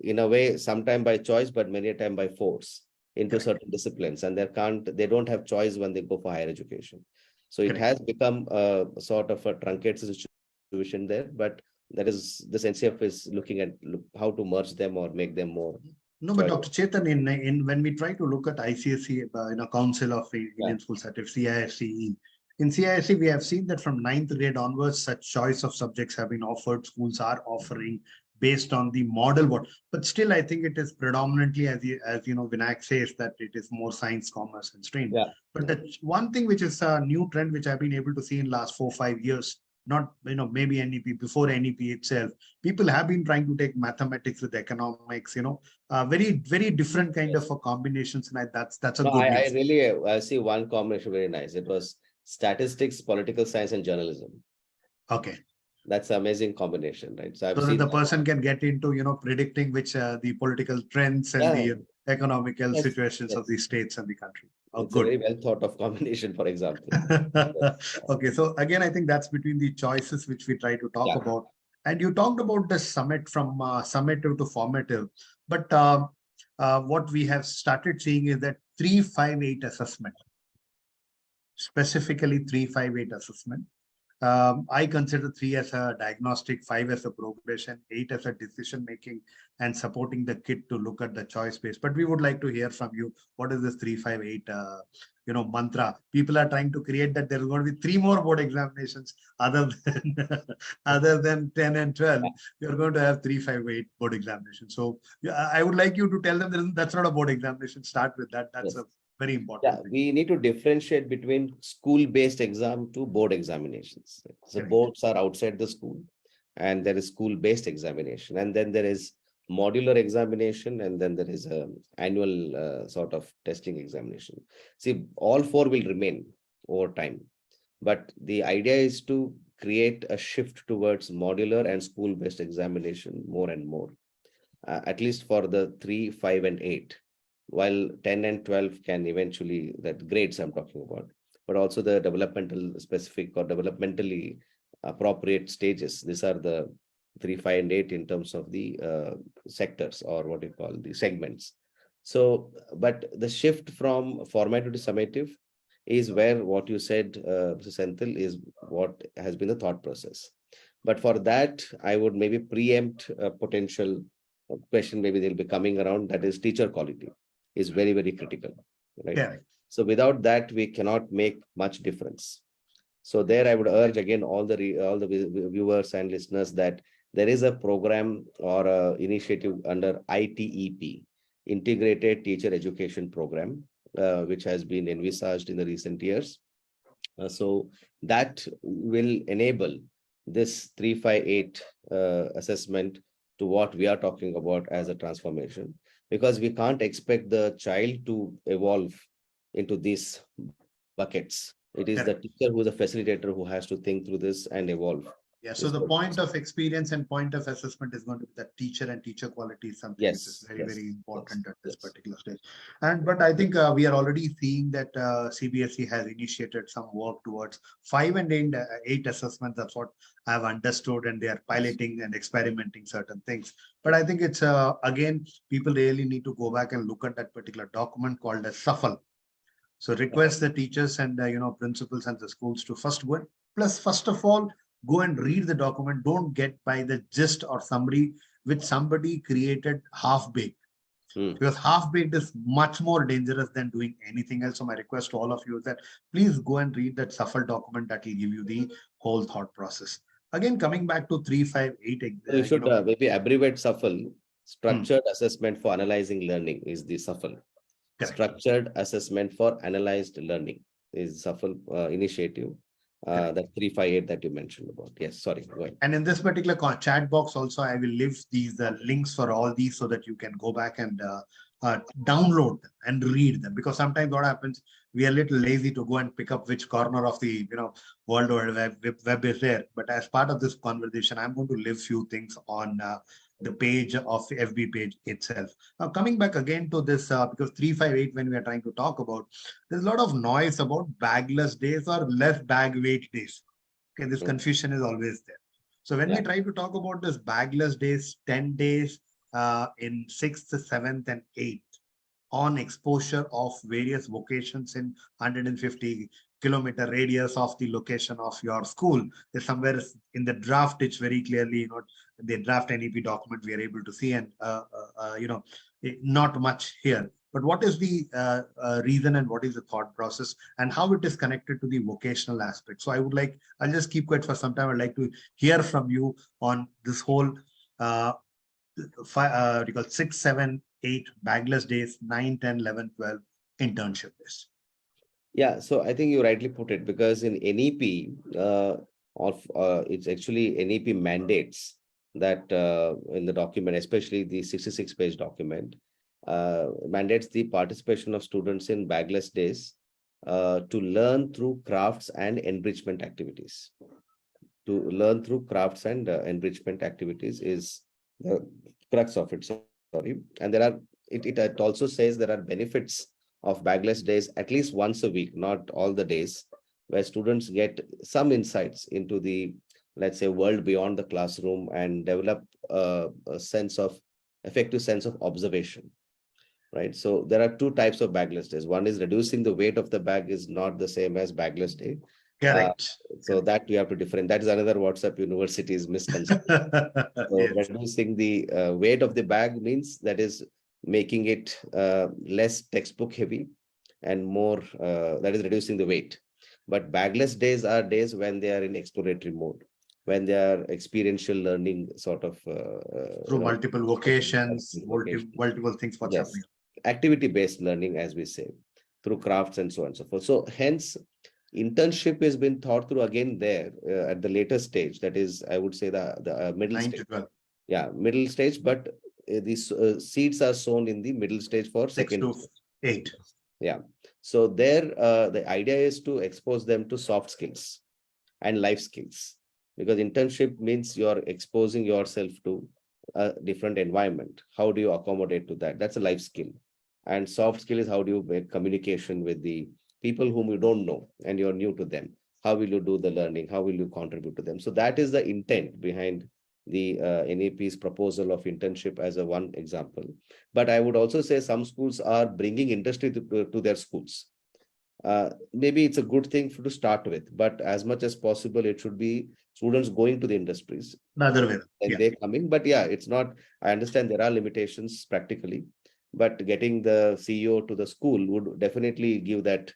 in a way, sometime by choice, but many a time by force into
correct,
certain disciplines, and they don't have choice when they go for higher education. So it
correct.
has become a sort of a truncated situation there, but that is, this NCF is looking at how to merge them or make them more
No, but
choice.
Dr. Chetan, in when we try to look at ICSE, Council of
Yeah.
Indian School Certificate, CISCE, in CISE, we have seen that from ninth grade onwards, such choice of subjects have been offered. Schools are offering based on the model what, but still, I think it is predominantly, as you know, Vinayak says that it is more science, commerce, and stream.
Yeah.
But the one thing which is a new trend which I've been able to see in last 4 5 years, not maybe NEP, before NEP itself, people have been trying to take mathematics with economics, very different kind of
Yes.
a combinations, and that's a
No,
good
I
news.
really I see one combination very nice. It was statistics, political science, and journalism.
Okay,
That's an amazing combination, right? So I've
so that
seen
the
that.
person can get into predicting which the political trends and
Yeah.
the economical
Yes.
situations of the
Yes.
states and the country. Oh,
It's a
good.
very well thought of combination, for example. Yes.
Okay, so again, I think that's between the choices which we try to talk
Yeah.
about. And you talked about the summit from summative to formative, but what we have started seeing is that 358 assessment, specifically 358 assessment. I consider 3 as a diagnostic, 5 as a progression, 8 as a decision making, and supporting the kid to look at the choice space. But we would like to hear from you. What is this 358? Mantra. People are trying to create that there's going to be 3 more board examinations other than other than 10 and 12. You're going to have 358 board examinations. So I would like you to tell them that's not a board examination. Start with that. That's
Yes.
a very
Yeah,
important thing.
we need to differentiate between school-based exam to board examinations. So
Correct.
boards are outside the school, and there is school-based examination, and then there is modular examination, and then there is a annual sort of testing examination. See, all 4 will remain over time, but the idea is to create a shift towards modular and school-based examination more and more, at least for the 3, 5, and 8. While 10 and 12 can eventually, that grades I'm talking about, but also the developmental specific or developmentally appropriate stages. These are the 3, 5, and 8 in terms of the sectors, or what you call the segments. So, but the shift from formative to summative is where what you said, Mr. Senthil, is what has been the thought process. But for that, I would maybe preempt a potential question, maybe they'll be coming around, that is teacher quality is very, very critical, right?
Correct.
So without that, we cannot make much difference. So there, I would urge again all the viewers and listeners that there is a program or a initiative under ITEP, Integrated Teacher Education Program, which has been envisaged in the recent years. So that will enable this 358 assessment to what we are talking about as a transformation, because we can't expect the child to evolve into these buckets. It is the
Correct.
teacher who is a facilitator who has to think through this and evolve.
Yeah, so
this
the
process.
point of experience and point of assessment is going to be that teacher, and teacher quality is something which is
Yes,
very,
yes,
very important at this
yes.
particular stage. But I think we are already seeing that CBSE has initiated some work towards 5 and 8 assessments. That's what I've understood, and they are piloting and experimenting certain things. But I think it's again, people really need to go back and look at that particular document called as SAFAL. So request the teachers and principals and the schools to first go and plus first of all go and read the document. Don't get by the gist or summary which somebody created half baked, because half baked is much more dangerous than doing anything else. So my request to all of you is that please go and read that SAFAL document. That will give you the whole thought process. Again, coming back to 358,
We should maybe abbreviate SAFAL. Structured assessment for analyzing learning is the SAFAL.
Correct.
Structured assessment for analyzed learning is SAFAL initiative. That 358 that you mentioned about. Yes, sorry, go ahead.
And in this particular chat box also, I will leave these links for all these so that you can go back and download them and read them, because sometimes what happens, we are a little lazy to go and pick up which corner of the world or web is there. But as part of this conversation, I'm going to leave few things on the page of the FB page itself. Now, coming back again to this, because 358, when we are trying to talk about, there's a lot of noise about bagless days or less bag weight days. Okay, this confusion is always there. So when we try to talk about this bagless days, 10 days in 6th, 7th, and 8th, on exposure of various vocations in 150-kilometer radius of the location of your school. There's somewhere in the draft, it's very clearly, the draft NEP document we are able to see, and not much here. But what is the reason and what is the thought process and how it is connected to the vocational aspect? So I'll just keep quiet for some time. I'd like to hear from you on this whole 6, 7, 8 bagless days, 9, 10, 11, 12 internship days.
Yeah, so I think you rightly put it, because in NEP, it's actually NEP mandates that in the document, especially the 66-page document, mandates the participation of students in bagless days to learn through crafts and enrichment activities. To learn through crafts and enrichment activities is the crux of it. Sorry, and it also says there are benefits of bagless days at least once a week, not all the days, where students get some insights into the, let's say, world beyond the classroom and develop a effective sense of observation. Right. So there are two types of bagless days. One is reducing the weight of the bag is not the same as bagless day.
Correct.
So that we have to differentiate. That is another WhatsApp University's misconception. So
yes.
Reducing the weight of the bag means that is making it less textbook heavy and more, that is reducing the weight. But bagless days are days when they are in exploratory mode, when they are experiential learning sort of.
Through multiple vocations, multiple things what's happening.
Activity-based learning, as we say, through crafts and so on and so forth. So hence, internship has been thought through again there at the later stage. That is, I would say the middle
9
stage.
to 12.
Yeah, middle stage, but these seeds are sown in the middle stage for
6 to 8.
Yeah. So there, the idea is to expose them to soft skills and life skills, because internship means you're exposing yourself to a different environment. How do you accommodate to that? That's a life skill. And soft skill is how do you make communication with the people whom you don't know and you're new to them. How will you do the learning? How will you contribute to them? So that is the intent behind the NEP's proposal of internship as a one example. But I would also say some schools are bringing industry to their schools. Maybe it's a good thing to start with, but as much as possible, it should be students going to the industries.
The other way.
And they coming. But yeah, it's not, I understand there are limitations practically, but getting the CEO to the school would definitely give that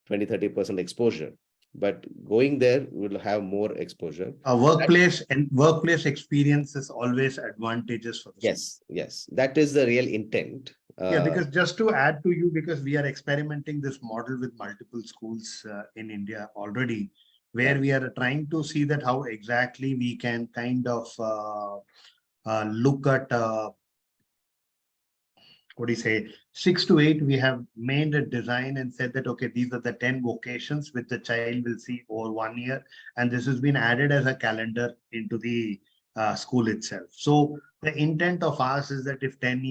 20-30% exposure. But going there will have more exposure.
A workplace and workplace experience is always advantageous for the
Yes, yes, that is the real intent.
Yeah, because just to add to you, because we are experimenting this model with multiple schools in India already, where we are trying to see that how exactly we can kind of look at what do you say, 6 to 8, we have made a design and said that, okay, these are the 10 vocations which the child will see over 1 year. And this has been added as a calendar into the school itself. So the intent of ours is that if 10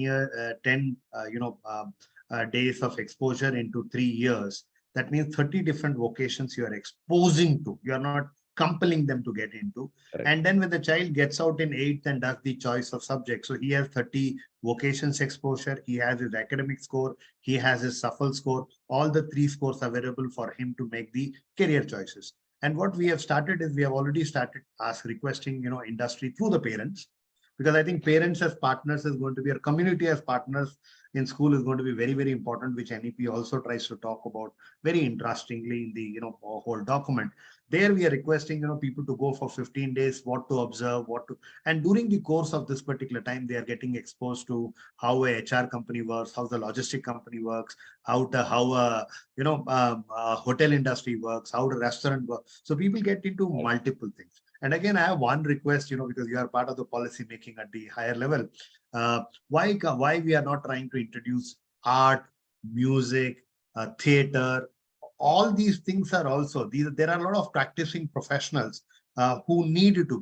days of exposure into 3 years, that means 30 different vocations you are exposing to. You are not compelling them to get into. Correct. And then when the child gets out in 8th and does the choice of subjects, so he has 30 vocations exposure, he has his academic score, he has his SAFAL score, all the 3 scores available for him to make the career choices. And what we have started is we have already started requesting, industry through the parents, because I think parents as partners is going to be, our community as partners in school is going to be very, very important, which NEP also tries to talk about very interestingly in the, whole document. There we are requesting, people to go for 15 days, what to observe, and during the course of this particular time, they are getting exposed to how a HR company works, how the logistic company works, how a hotel industry works, how the restaurant works. So people get into multiple things. And again, I have one request, because you are part of the policy making at the higher level. Why we are not trying to introduce art, music, theater, all these things are also these. There are a lot of practicing professionals who needed to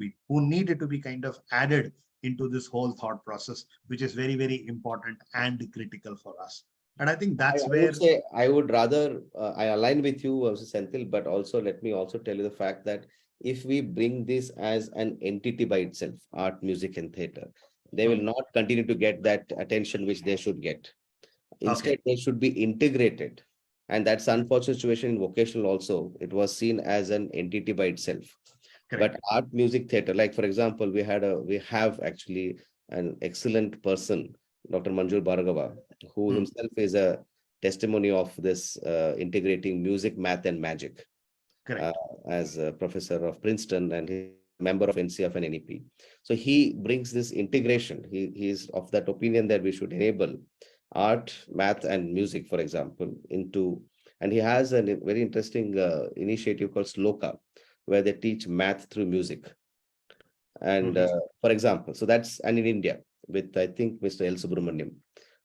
be kind of added into this whole thought process, which is very, very important and critical for us. And I think
I
that's
would
where.
say I would rather I align with you, Senthil, but also let me also tell you the fact that if we bring this as an entity by itself, art, music, and theater, they will
Hmm,
not continue to get that attention which they should get.
okay,
Instead, they should be integrated. And that's the unfortunate situation in vocational also. It was seen as an entity by itself. But
correct.
art, music, theater, like for example, we have actually an excellent person, Dr. Manjur Bhargava, who
Hmm,
himself is a testimony of this integrating music, math, and magic uh,
correct.
as a professor of Princeton, and he's a member of NCF and NEP. So he brings this integration. He is of that opinion that we should enable art, math, and music, for example, into, and he has a very interesting initiative called Sloka, where they teach math through music. And
Hmm,
for example, so that's, and in India with, I think, Mr. L. Subramaniam.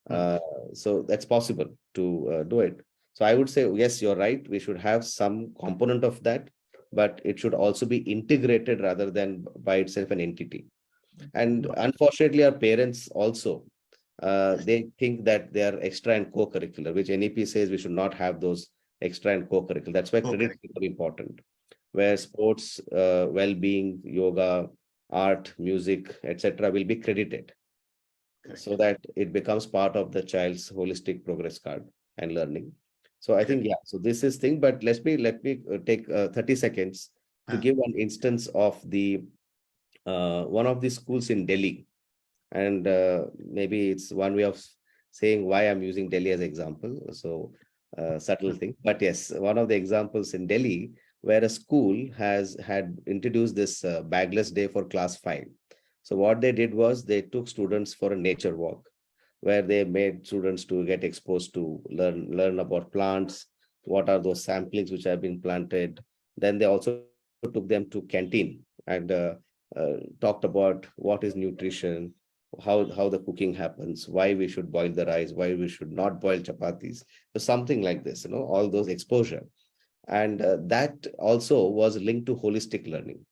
hmm,
Uh, so that's possible to do it. So I would say, yes, you're right. We should have some component of that, but it should also be integrated rather than by itself an entity. And
no,
unfortunately, our parents also, they think that they are extra and co-curricular, which NEP says we should not have those extra and co-curricular. That's why credit
co-curricular.
is very important, where sports, well-being, yoga, art, music, etc., will be credited so
Correct.
that it becomes part of the child's holistic progress card and learning. So I think,
Correct.
yeah, so this is thing, but let me take 30 seconds to
Uh,
give one instance of the one of the schools in Delhi. And maybe it's one way of saying why I'm using Delhi as example. So subtle
hmm,
thing, but yes, one of the examples in Delhi where a school has had introduced this bagless day for class 5. So what they did was they took students for a nature walk where they made students to get exposed to learn about plants, what are those samplings which have been planted. Then they also took them to canteen and talked about what is nutrition, how the cooking happens, why we should boil the rice, why we should not boil chapatis. So something like this, all those exposure. And that also was linked to holistic learning.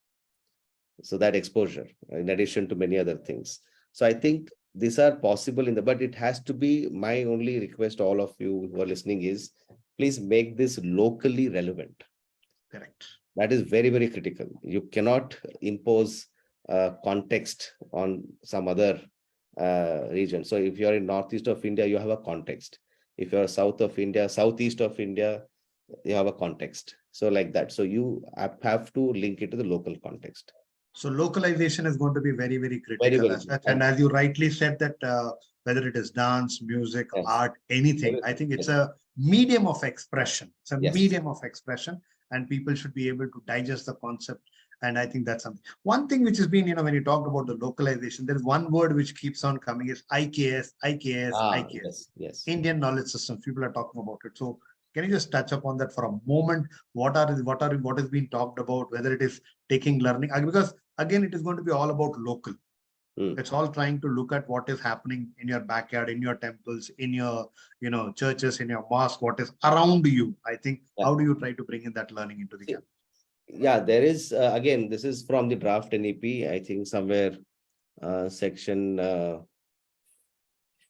So that exposure, in addition to many other things. So I think these are possible in the, but it has to be, my only request to all of you who are listening is, please make this locally relevant.
correct.
That is very, very critical. You cannot impose context on some other region. So if you're in northeast of India, you have a context. If you're south of India, southeast of India, you have a context. So like that. So you have to link it to the local context.
So localization is going to be very, very
Very,
critical
very
as
good.
such. And as you rightly said that whether it is dance, music,
Yes.
art, anything, I
Everything.
think it's
Yes.
a medium of expression. It's a
Yes.
medium of expression, and people should be able to digest the concept. And I think that's something. One thing which has been, when you talk about the localization, there is one word which keeps on coming is IKS, IKS,
Ah,
IKS.
yes. Yes.
Indian knowledge systems. People are talking about it. So can you just touch upon that for a moment? What is being talked about? Whether it is taking learning, because again, it is going to be all about local.
Mm.
It's all trying to look at what is happening in your backyard, in your temples, in your churches, in your mosque, what is around you. I think
Yeah.
how do you try to bring in that learning into the
See,
camp?
yeah, there is, again, this is from the draft NEP, I think somewhere section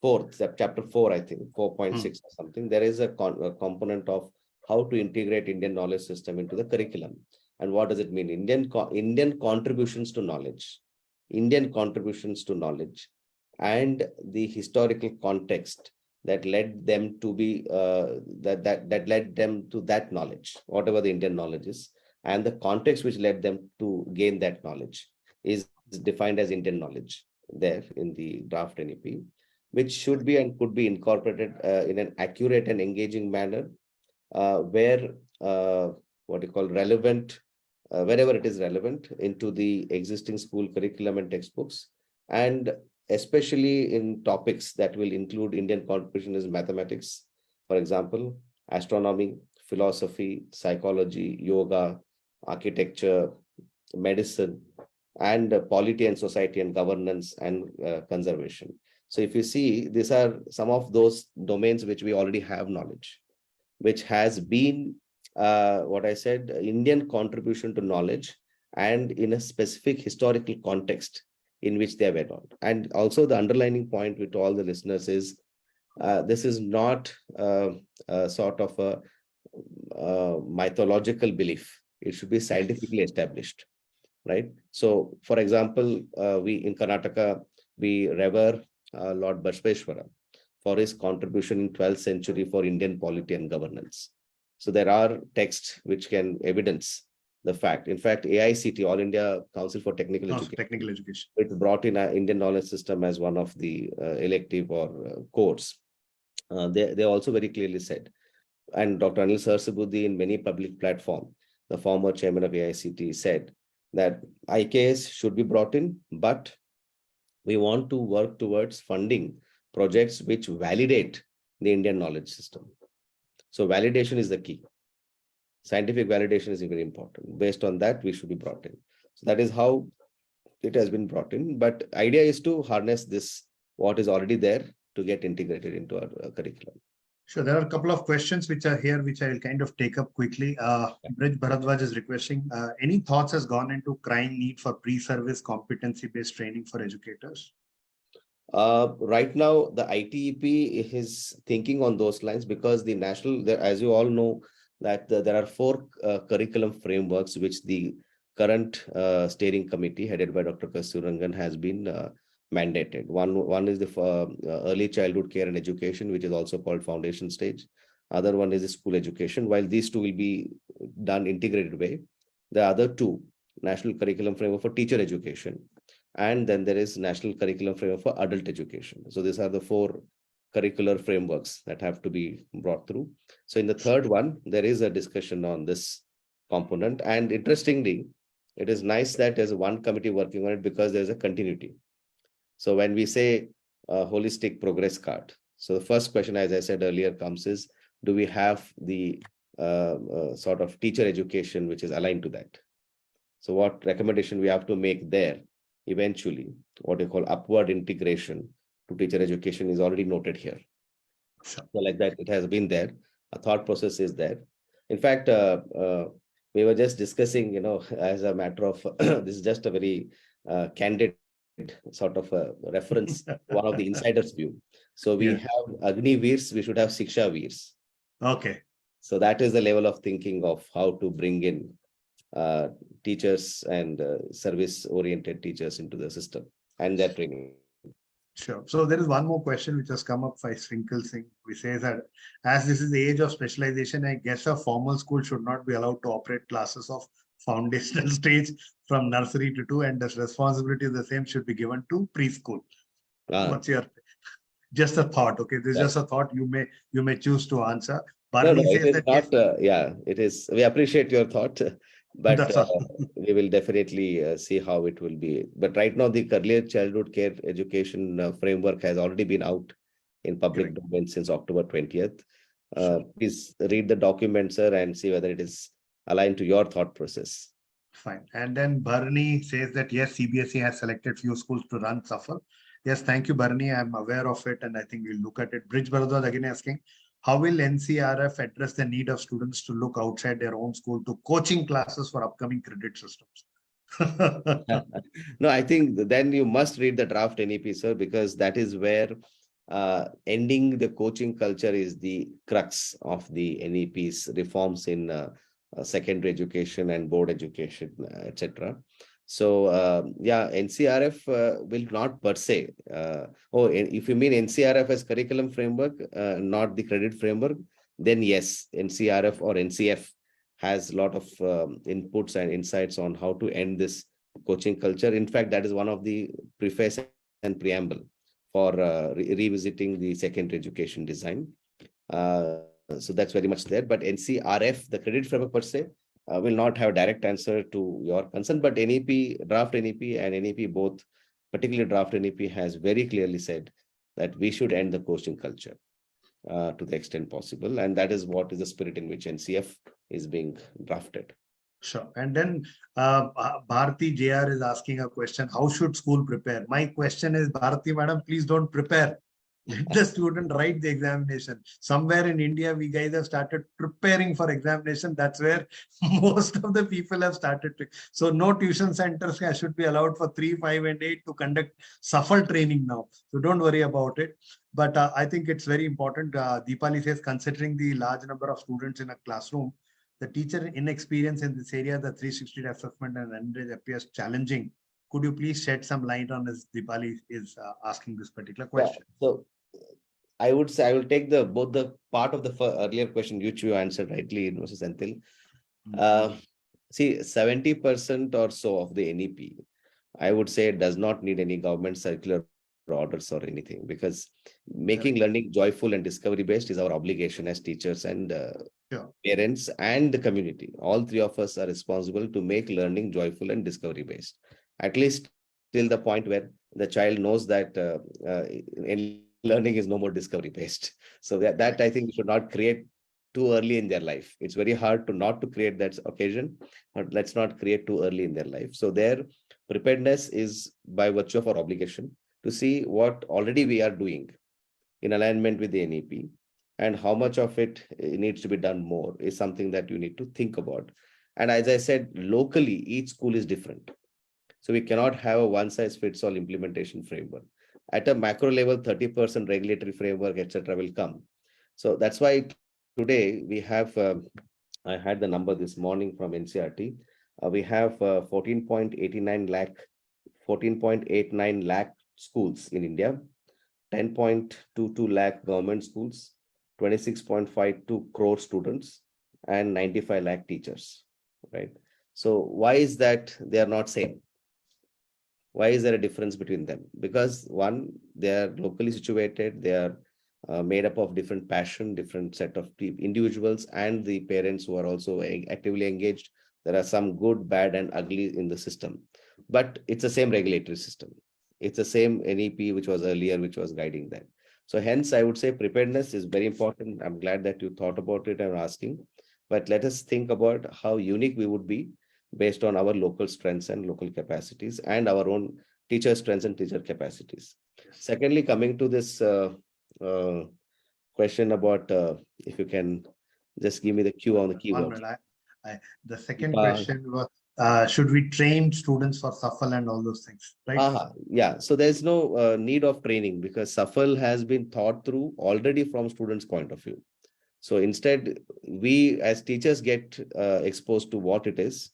fourth, chapter 4, I think,
Hmm,
4.6 or something. There is a component of how to integrate Indian knowledge system into the curriculum. And what does it mean? Indian contributions to knowledge, Indian contributions to knowledge, and the historical context that led them to be that led them to that knowledge, whatever the Indian knowledge is, and the context which led them to gain that knowledge is defined as Indian knowledge there in the draft NEP, which should be and could be incorporated in an accurate and engaging manner, where what you call relevant, wherever it is relevant into the existing school curriculum and textbooks, and especially in topics that will include Indian contribution as mathematics, for example, astronomy, philosophy, psychology, yoga, architecture, medicine, and polity and society and governance and conservation. So if you see, these are some of those domains which we already have knowledge, which has been what I said, Indian contribution to knowledge and in a specific historical context in which they went on. And also the underlining point with all the listeners is this is not a sort of a mythological belief. It should be scientifically established, right? So, for example, we in Karnataka, we revere Lord Bashveshwara for his contribution in 12th century for Indian polity and governance. So there are texts which can evidence the fact. In fact, AICT, All India Council for Technical Education, it brought in an Indian knowledge system as one of the elective or course. They also very clearly said, and Dr. Anil Sarsabuddhi in many public platform, the former chairman of AICT, said that IKS should be brought in, but we want to work towards funding projects which validate the Indian knowledge system. So validation is the key. Scientific validation is very important. Based on that, we should be brought in. So that is how it has been brought in. But idea is to harness this, what is already there, to get integrated into our curriculum.
Sure. There are a couple of questions which are here, which I will kind of take up quickly. Brij Bharadwaj is requesting, any thoughts has gone into crying need for pre-service competency-based training for educators?
Right now, the ITEP is thinking on those lines because the national, as you all know, that there are 4 curriculum frameworks which the current steering committee headed by Dr. Kasturirangan has been mandated. One is the early childhood care and education, which is also called foundation stage. Other one is the school education. While these two will be done integrated way, the other two, national curriculum framework for teacher education, and then there is national curriculum framework for adult education. So these are the 4 curricular frameworks that have to be brought through. So in the third one, there is a discussion on this component. And interestingly, it is nice that there's one committee working on it because there's a continuity. So when we say holistic progress card, so the first question, as I said earlier, comes is, do we have the sort of teacher education which is aligned to that? So what recommendation we have to make there eventually, what you call upward integration to teacher education is already noted here.
Sure.
So like that, it has been there. A thought process is there. In fact, we were just discussing, as a matter of, this is just a very candid sort of a reference, one of the insiders' view. So we have Agni Veers, we should have Siksha Veers.
Okay.
So that is the level of thinking of how to bring in teachers and service-oriented teachers into the system and their training.
Sure. So there is one more question which has come up by Srinkal Singh. We say that as this is the age of specialization, I guess a formal school should not be allowed to operate classes of foundational stage from nursery to 2, and the responsibility of the same should be given to preschool. What's your just a thought? Okay, this is just a thought. You may choose to answer.
Barney says that not. Yes, it is. We appreciate your thought, but we will definitely see how it will be. But right now, the early childhood care education framework has already been out in public domain since October 20th. Please read the document, sir, and see whether it is aligned to your thought process.
Fine. And then Barney says that yes, CBSE has selected few schools to run SAFAL. Yes, thank you, Barney. I'm aware of it, and I think we'll look at it. Brij Bharadwaj again asking, how will NCRF address the need of students to look outside their own school to coaching classes for upcoming credit systems?
No, I think then you must read the draft NEP, sir, because that is where ending the coaching culture is the crux of the NEP's reforms in secondary education and board education, etc. So NCRF will not per se. If you mean NCRF as curriculum framework, not the credit framework, then yes, NCRF or NCF has a lot of inputs and insights on how to end this coaching culture. In fact, that is one of the preface and preamble for revisiting the secondary education design. So that's very much there. But NCRF, the credit framework per se, will not have a direct answer to your concern. But NEP, draft NEP and NEP both, particularly draft NEP, has very clearly said that we should end the coaching culture to the extent possible. And that is what is the spirit in which NCF is being drafted.
Sure. And then Bharati JR is asking a question. How should school prepare? My question is, Bharati madam, please don't prepare. Let the student write the examination. Somewhere in India, we guys have started preparing for examination. That's where most of the people have started to. So no tuition centers should be allowed for 3, 5, and 8 to conduct SAFAL training now. So don't worry about it. But I think it's very important. Deepali says, considering the large number of students in a classroom, the teacher inexperience in this area, the 360 assessment and NEP appears challenging. Could you please shed some light on this? Deepali is asking this particular
Yeah.
question.
So I would say I will take both the part of the earlier question which you answered rightly, Mrs. Senthil. See, 70% or so of the NEP, I would say, does not need any government circular orders or anything, because making learning joyful and discovery based is our obligation as teachers and parents and the community. All three of us are responsible to make learning joyful and discovery based, at least till the point where the child knows that learning is no more discovery based. So that I think we should not create too early in their life. It's very hard to not to create that occasion, but let's not create too early in their life. So their preparedness is by virtue of our obligation to see what already we are doing in alignment with the NEP, and how much of it needs to be done more is something that you need to think about. And as I said, locally, each school is different. So we cannot have a one size fits all implementation framework. At a macro level, 30% regulatory framework, etc., will come. So that's why today we have, I had the number this morning from NCRT. We have 14.89 lakh schools in India, 10.22 lakh government schools, 26.52 crore students, and 95 lakh teachers, right? So why is that they are not same? Why is there a difference between them? Because one, they are locally situated, they are made up of different passion, different set of individuals, and the parents who are also actively engaged. There are some good, bad, and ugly in the system, but it's the same regulatory system. It's the same NEP which was earlier, which was guiding that. So hence, I would say preparedness is very important. I'm glad that you thought about it and asking, but let us think about how unique we would be based on our local strengths and local capacities and our own teacher strengths and teacher capacities. Secondly, coming to this question about if you can just give me the cue on the keyword.
The second question was, should we train students for SAFAL and all those things, right?
Yeah, so there's no need of training because SAFAL has been thought through already from students' point of view. So instead, we as teachers get exposed to what it is,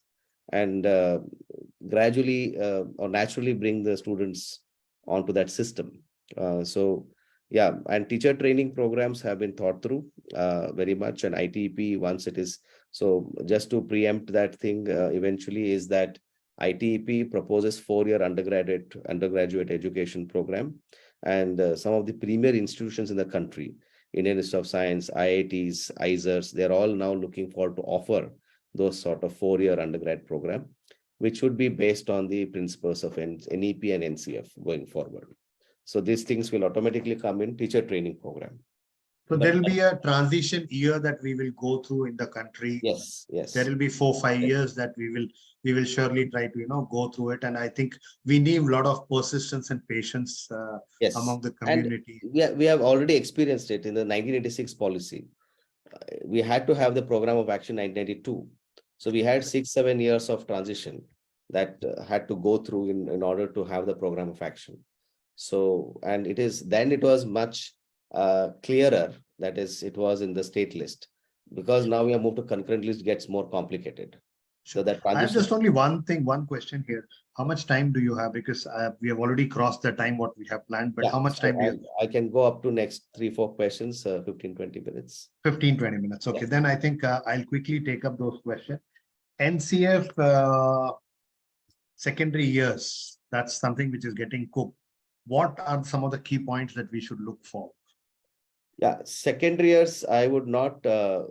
and gradually or naturally bring the students onto that system. So yeah, and teacher training programs have been thought through very much, and ITEP once it is. So just to preempt that thing, eventually is that ITEP proposes 4-year undergraduate education program, and some of the premier institutions in the country, Indian Institute of Science, IITs, ISERs, they're all now looking forward to offer those sort of 4-year undergrad program, which should be based on the principles of NEP and NCF going forward. So these things will automatically come in teacher training program.
So there will be a transition year that we will go through in the country.
Yes.
There will be 4-5 years that we will surely try to go through it. And I think we need a lot of persistence and patience among the community.
And we have already experienced it in the 1986 policy. We had to have the program of action 1992. So we had 6-7 years of transition that had to go through in order to have the program of action. So, and it was much clearer, that is, it was in the state list, because now we have moved to concurrent list, gets more complicated. So that
I have just only one question here. How much time do you have? Because we have already crossed the time what we have planned, but how much time do you have?
I can go up to next 3-4 questions, 15-20 minutes.
15-20 minutes. Okay, then I think I'll quickly take up those questions. NCF secondary years, that's something which is getting cooked. What are some of the key points that we should look for?
Yeah, secondary years, I would not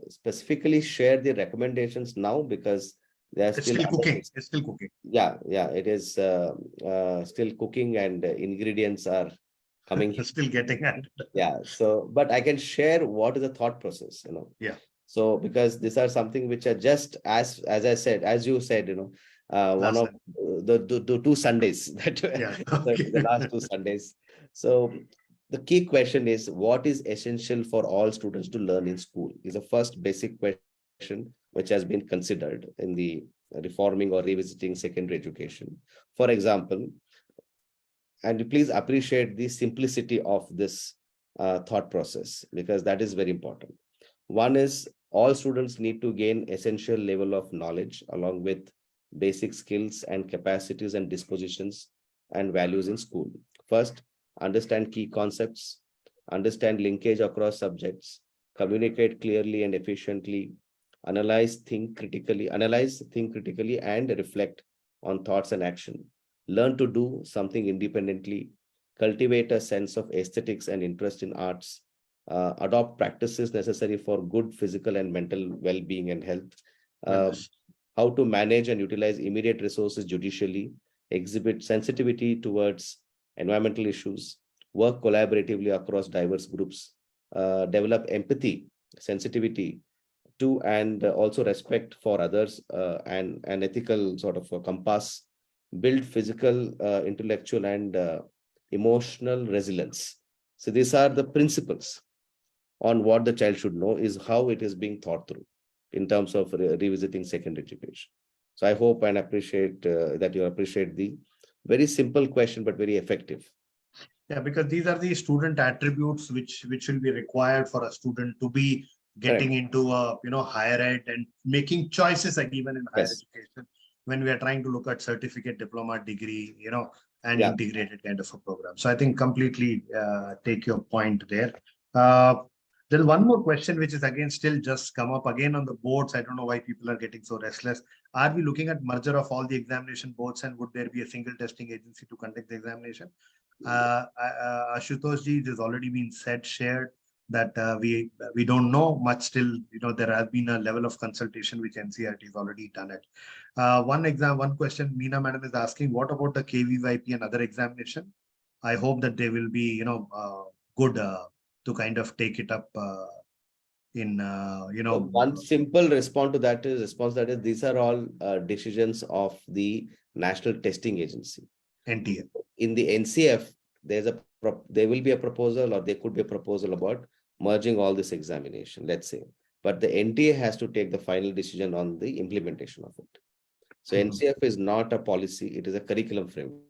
specifically share the recommendations now because they're still
cooking. It's still cooking.
Yeah, it is still cooking, and ingredients are coming.
Still getting at.
Yeah, so but I can share what is the thought process.
Yeah.
So because these are something which are just as I said, as you said, one
Last
of
time.
the 2 Sundays that
Yeah.
the last 2 Sundays. So the key question is, what is essential for all students to learn in school? Is the first basic question which has been considered in the reforming or revisiting secondary education. For example, and please appreciate the simplicity of this thought process, because that is very important. One is, all students need to gain essential level of knowledge along with basic skills and capacities and dispositions and values in school. First, understand key concepts, understand linkage across subjects, communicate clearly and efficiently, analyze, think critically, and reflect on thoughts and action. Learn to do something independently, cultivate a sense of aesthetics and interest in arts, adopt practices necessary for good physical and mental well-being and health, uh,
Wellness.
how to manage and utilize immediate resources judicially, exhibit sensitivity towards environmental issues, work collaboratively across diverse groups, develop empathy, sensitivity to, and also respect for others, and an ethical sort of a compass, build physical, intellectual, and emotional resilience. So these are the principles on what the child should know, is how it is being thought through in terms of revisiting secondary education. So I hope and appreciate that you appreciate the very simple question, but very effective.
Yeah, because these are the student attributes which will be required for a student to be getting
Correct.
into a higher ed and making choices, like even in higher
Yes.
education, when we are trying to look at certificate, diploma, degree, and
Yeah.
integrated kind of a program. So I think completely take your point there. Uh, there's one more question which is again still just come up again on the boards. I don't know why people are getting so restless. Are we looking at merger of all the examination boards, and would there be a single testing agency to conduct the examination? Ashutosh ji, it has already been said, shared that we don't know much still. There has been a level of consultation which NCERT has already done it. One question Meena madam is asking: what about the KVYP and other examination? I hope that they will be, good to kind of take it up in,
So one simple response that is these are all decisions of the National Testing Agency.
NTA.
In the NCF, there will be a proposal, or there could be a proposal about merging all this examination, let's say. But the NTA has to take the final decision on the implementation of it. So NCF is not a policy, it is a curriculum framework.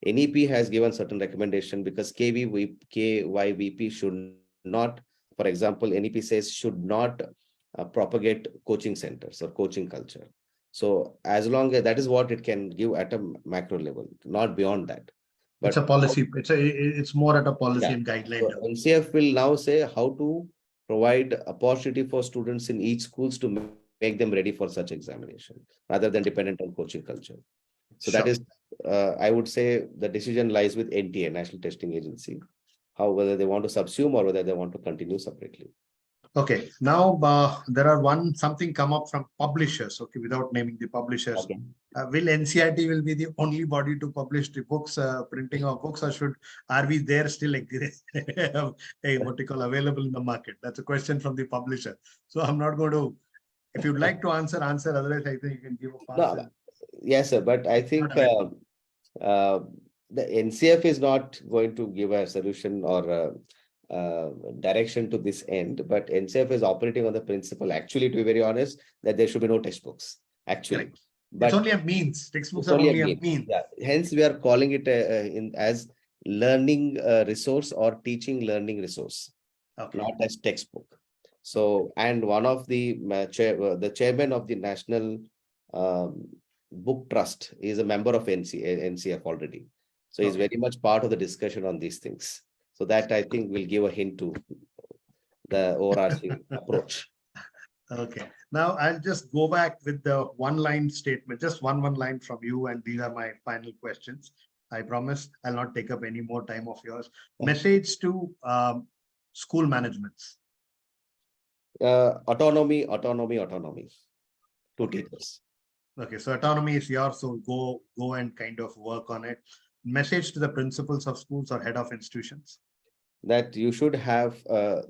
NEP has given certain recommendation, because KYVP should not, for example, NEP says should not propagate coaching centers or coaching culture. So as long as that is what it can give at a macro level, not beyond that.
It's a
But
policy. It's more at a policy
yeah,
and guideline
so
level.
NCF will now say how to provide opportunity for students in each schools to make them ready for such examination, rather than dependent on coaching culture. So that
Sure.
is, I would say the decision lies with NTA, National Testing Agency, how whether they want to subsume or whether they want to continue separately.
Okay, now there are something come up from publishers. Okay, without naming the publishers,
Okay.
will NCRT will be the only body to publish the books, printing of books, or are we there still a what you call available in the market? That's a question from the publisher. So I'm not going to. If you'd like to answer. Otherwise, I think you can give a pass.
No, yes, sir, but I
It's not
think
available.
uh, the NCF is not going to give a solution or direction to this end, but NCF is operating on the principle, actually, to be very honest, that there should be no textbooks, actually.
Correct. It's
But
only a means. Textbooks
it's
are
only a
only a
means.
means.
Yeah. Hence, we are calling it in as learning resource or teaching learning resource,
Okay.
not as textbook. So, and one of the the chairman of the National um, Book Trust is a member of NCF already. So he's
Okay.
very much part of the discussion on these things. So that I think will give a hint to the overarching approach.
Okay. Now I'll just go back with the one-line statement, just one line from you, and these are my final questions. I promise I'll not take up any more time of yours. Message to school managements.
Autonomy, autonomy, autonomy to
Okay.
teachers.
Okay. So autonomy is yours. So go and kind of work on it. Message to the principals of schools or head of institutions.
That you should have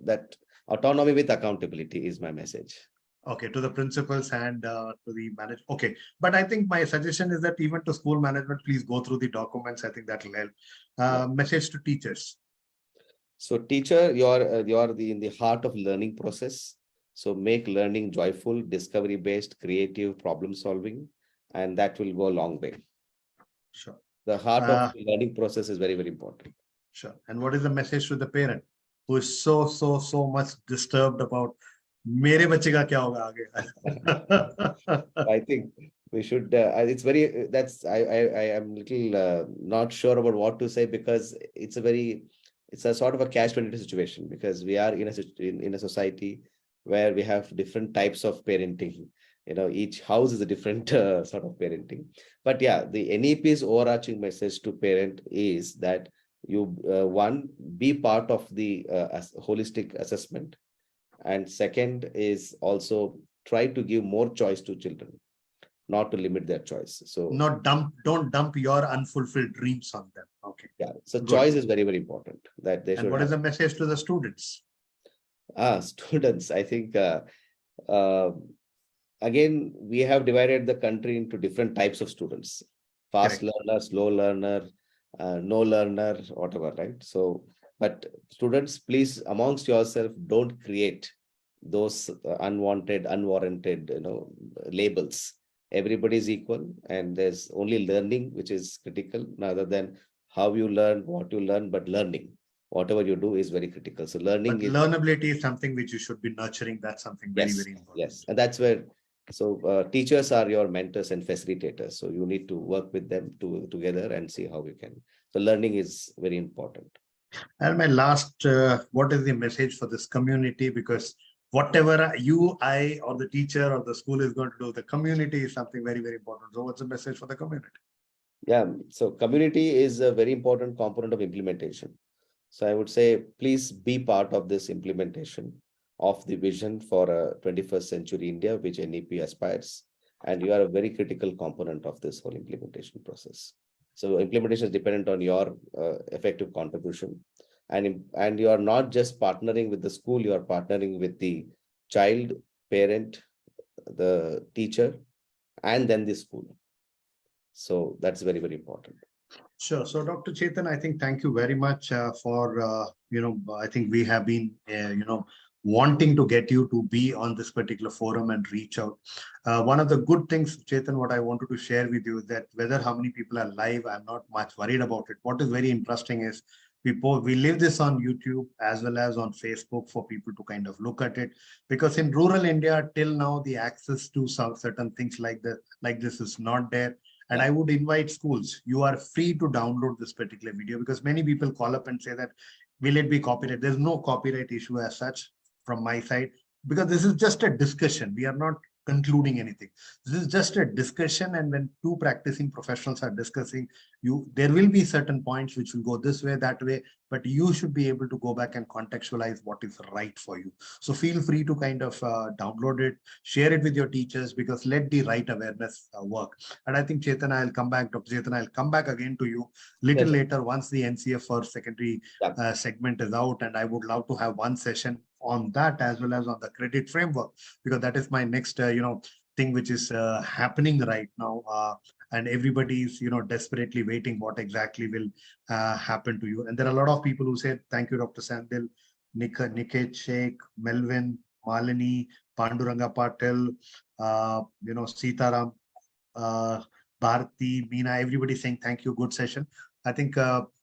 that Autonomy with accountability is my message.
Okay, to the principals and to the manager. Okay, but I think my suggestion is that even to school management, please go through the documents. I think that will help. Message to teachers.
So teacher, you're in the heart of learning process. So make learning joyful, discovery based, creative, problem solving, and that will go a long way.
Sure.
The heart of the learning process is very, very important.
Sure. And what is the message to the parent who is so much disturbed about मेरे बच्चे का क्या होगा आगे?
I think we should. It's very. That's. I am little not sure about what to say because it's a sort of a catch-22 situation because we are in a society where we have different types of parenting. Each house is a different sort of parenting. But yeah, the NEP's overarching message to parent is that you one, be part of the holistic assessment, and second is also try to give more choice to children, not to limit their choice. So
don't dump your unfulfilled dreams on them. Okay.
yeah, so
Good.
choice is very, very important that they should.
And what is the message to the students?
Students, I think again, we have divided the country into different types of students: fast learner, slow learner, no learner, whatever, right? So, but students, please, amongst yourself, don't create those unwanted, unwarranted, labels. Everybody is equal, and there's only learning which is critical, rather than how you learn, what you learn, but learning. Whatever you do is very critical. So learning
but learnability is something which you should be nurturing. That's something very, very important.
Yes, and that's where. So teachers are your mentors and facilitators. So you need to work with them together and see how we can. So learning is very important.
And my last, what is the message for this community? Because whatever you, I, or the teacher or the school is going to do, the community is something very, very important. So what's the message for the community?
Yeah, so community is a very important component of implementation. So I would say, please be part of this implementation of the vision for a 21st century India, which NEP aspires. And you are a very critical component of this whole implementation process. So implementation is dependent on your effective contribution. And you are not just partnering with the school, you are partnering with the child, parent, the teacher, and then the school. So that's very, very important.
Sure. So Dr. Chetan, I think thank you very much for, I think we have been, wanting to get you to be on this particular forum and reach out. One of the good things, Chetan, what I wanted to share with you is that whether how many people are live, I'm not much worried about it. What is very interesting is we leave this on YouTube as well as on Facebook for people to kind of look at it, because in rural India till now the access to some certain things like this is not there. And I would invite schools, you are free to download this particular video, because many people call up and say that, will it be copyright? There's no copyright issue as such from my side, because this is just a discussion. We are not concluding anything. This is just a discussion. And when two practicing professionals are discussing, there will be certain points which will go this way, that way, but you should be able to go back and contextualize what is right for you. So feel free to kind of download it, share it with your teachers, because let the right awareness work. And I think Chetan, I'll come back, Dr. Chetan, I'll come back again to you little later once the NCF for secondary segment is out. And I would love to have one session on that as well as on the credit framework, because that is my next thing which is happening right now, and everybody is desperately waiting what exactly will happen to you. And there are a lot of people who said thank you, Dr. Sandil, Niket Sheikh, Melvin, Malini, Panduranga Patel, Sitaram, Bharti, Meena, everybody saying thank you, good session. I think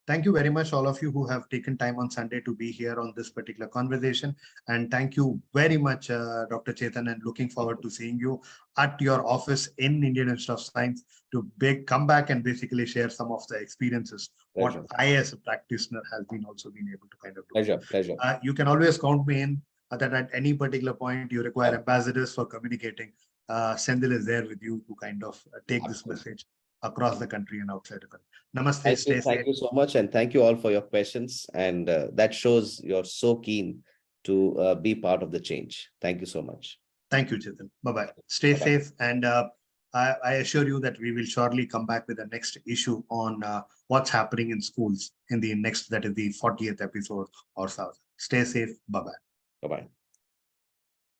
thank you very much, all of you who have taken time on Sunday to be here on this particular conversation. And thank you very much, Dr. Chetan, and looking forward to seeing you at your office in Indian Institute of Science to come back and basically share some of the experiences, what I as a practitioner has been also been able to kind of do.
Pleasure.
You can always count me in that at any particular point you require ambassadors for communicating. Sendil is there with you to kind of take this message across the country and outside the country. Namaste. Stay safe.
Thank you so much. And thank you all for your questions. And that shows you're so keen to be part of the change. Thank you so much.
Thank you, Chetan. Bye-bye. Stay safe. And I assure you that we will surely come back with the next issue on what's happening in schools in the next, that is the 40th episode or so. Stay safe. Bye-bye.
Bye-bye.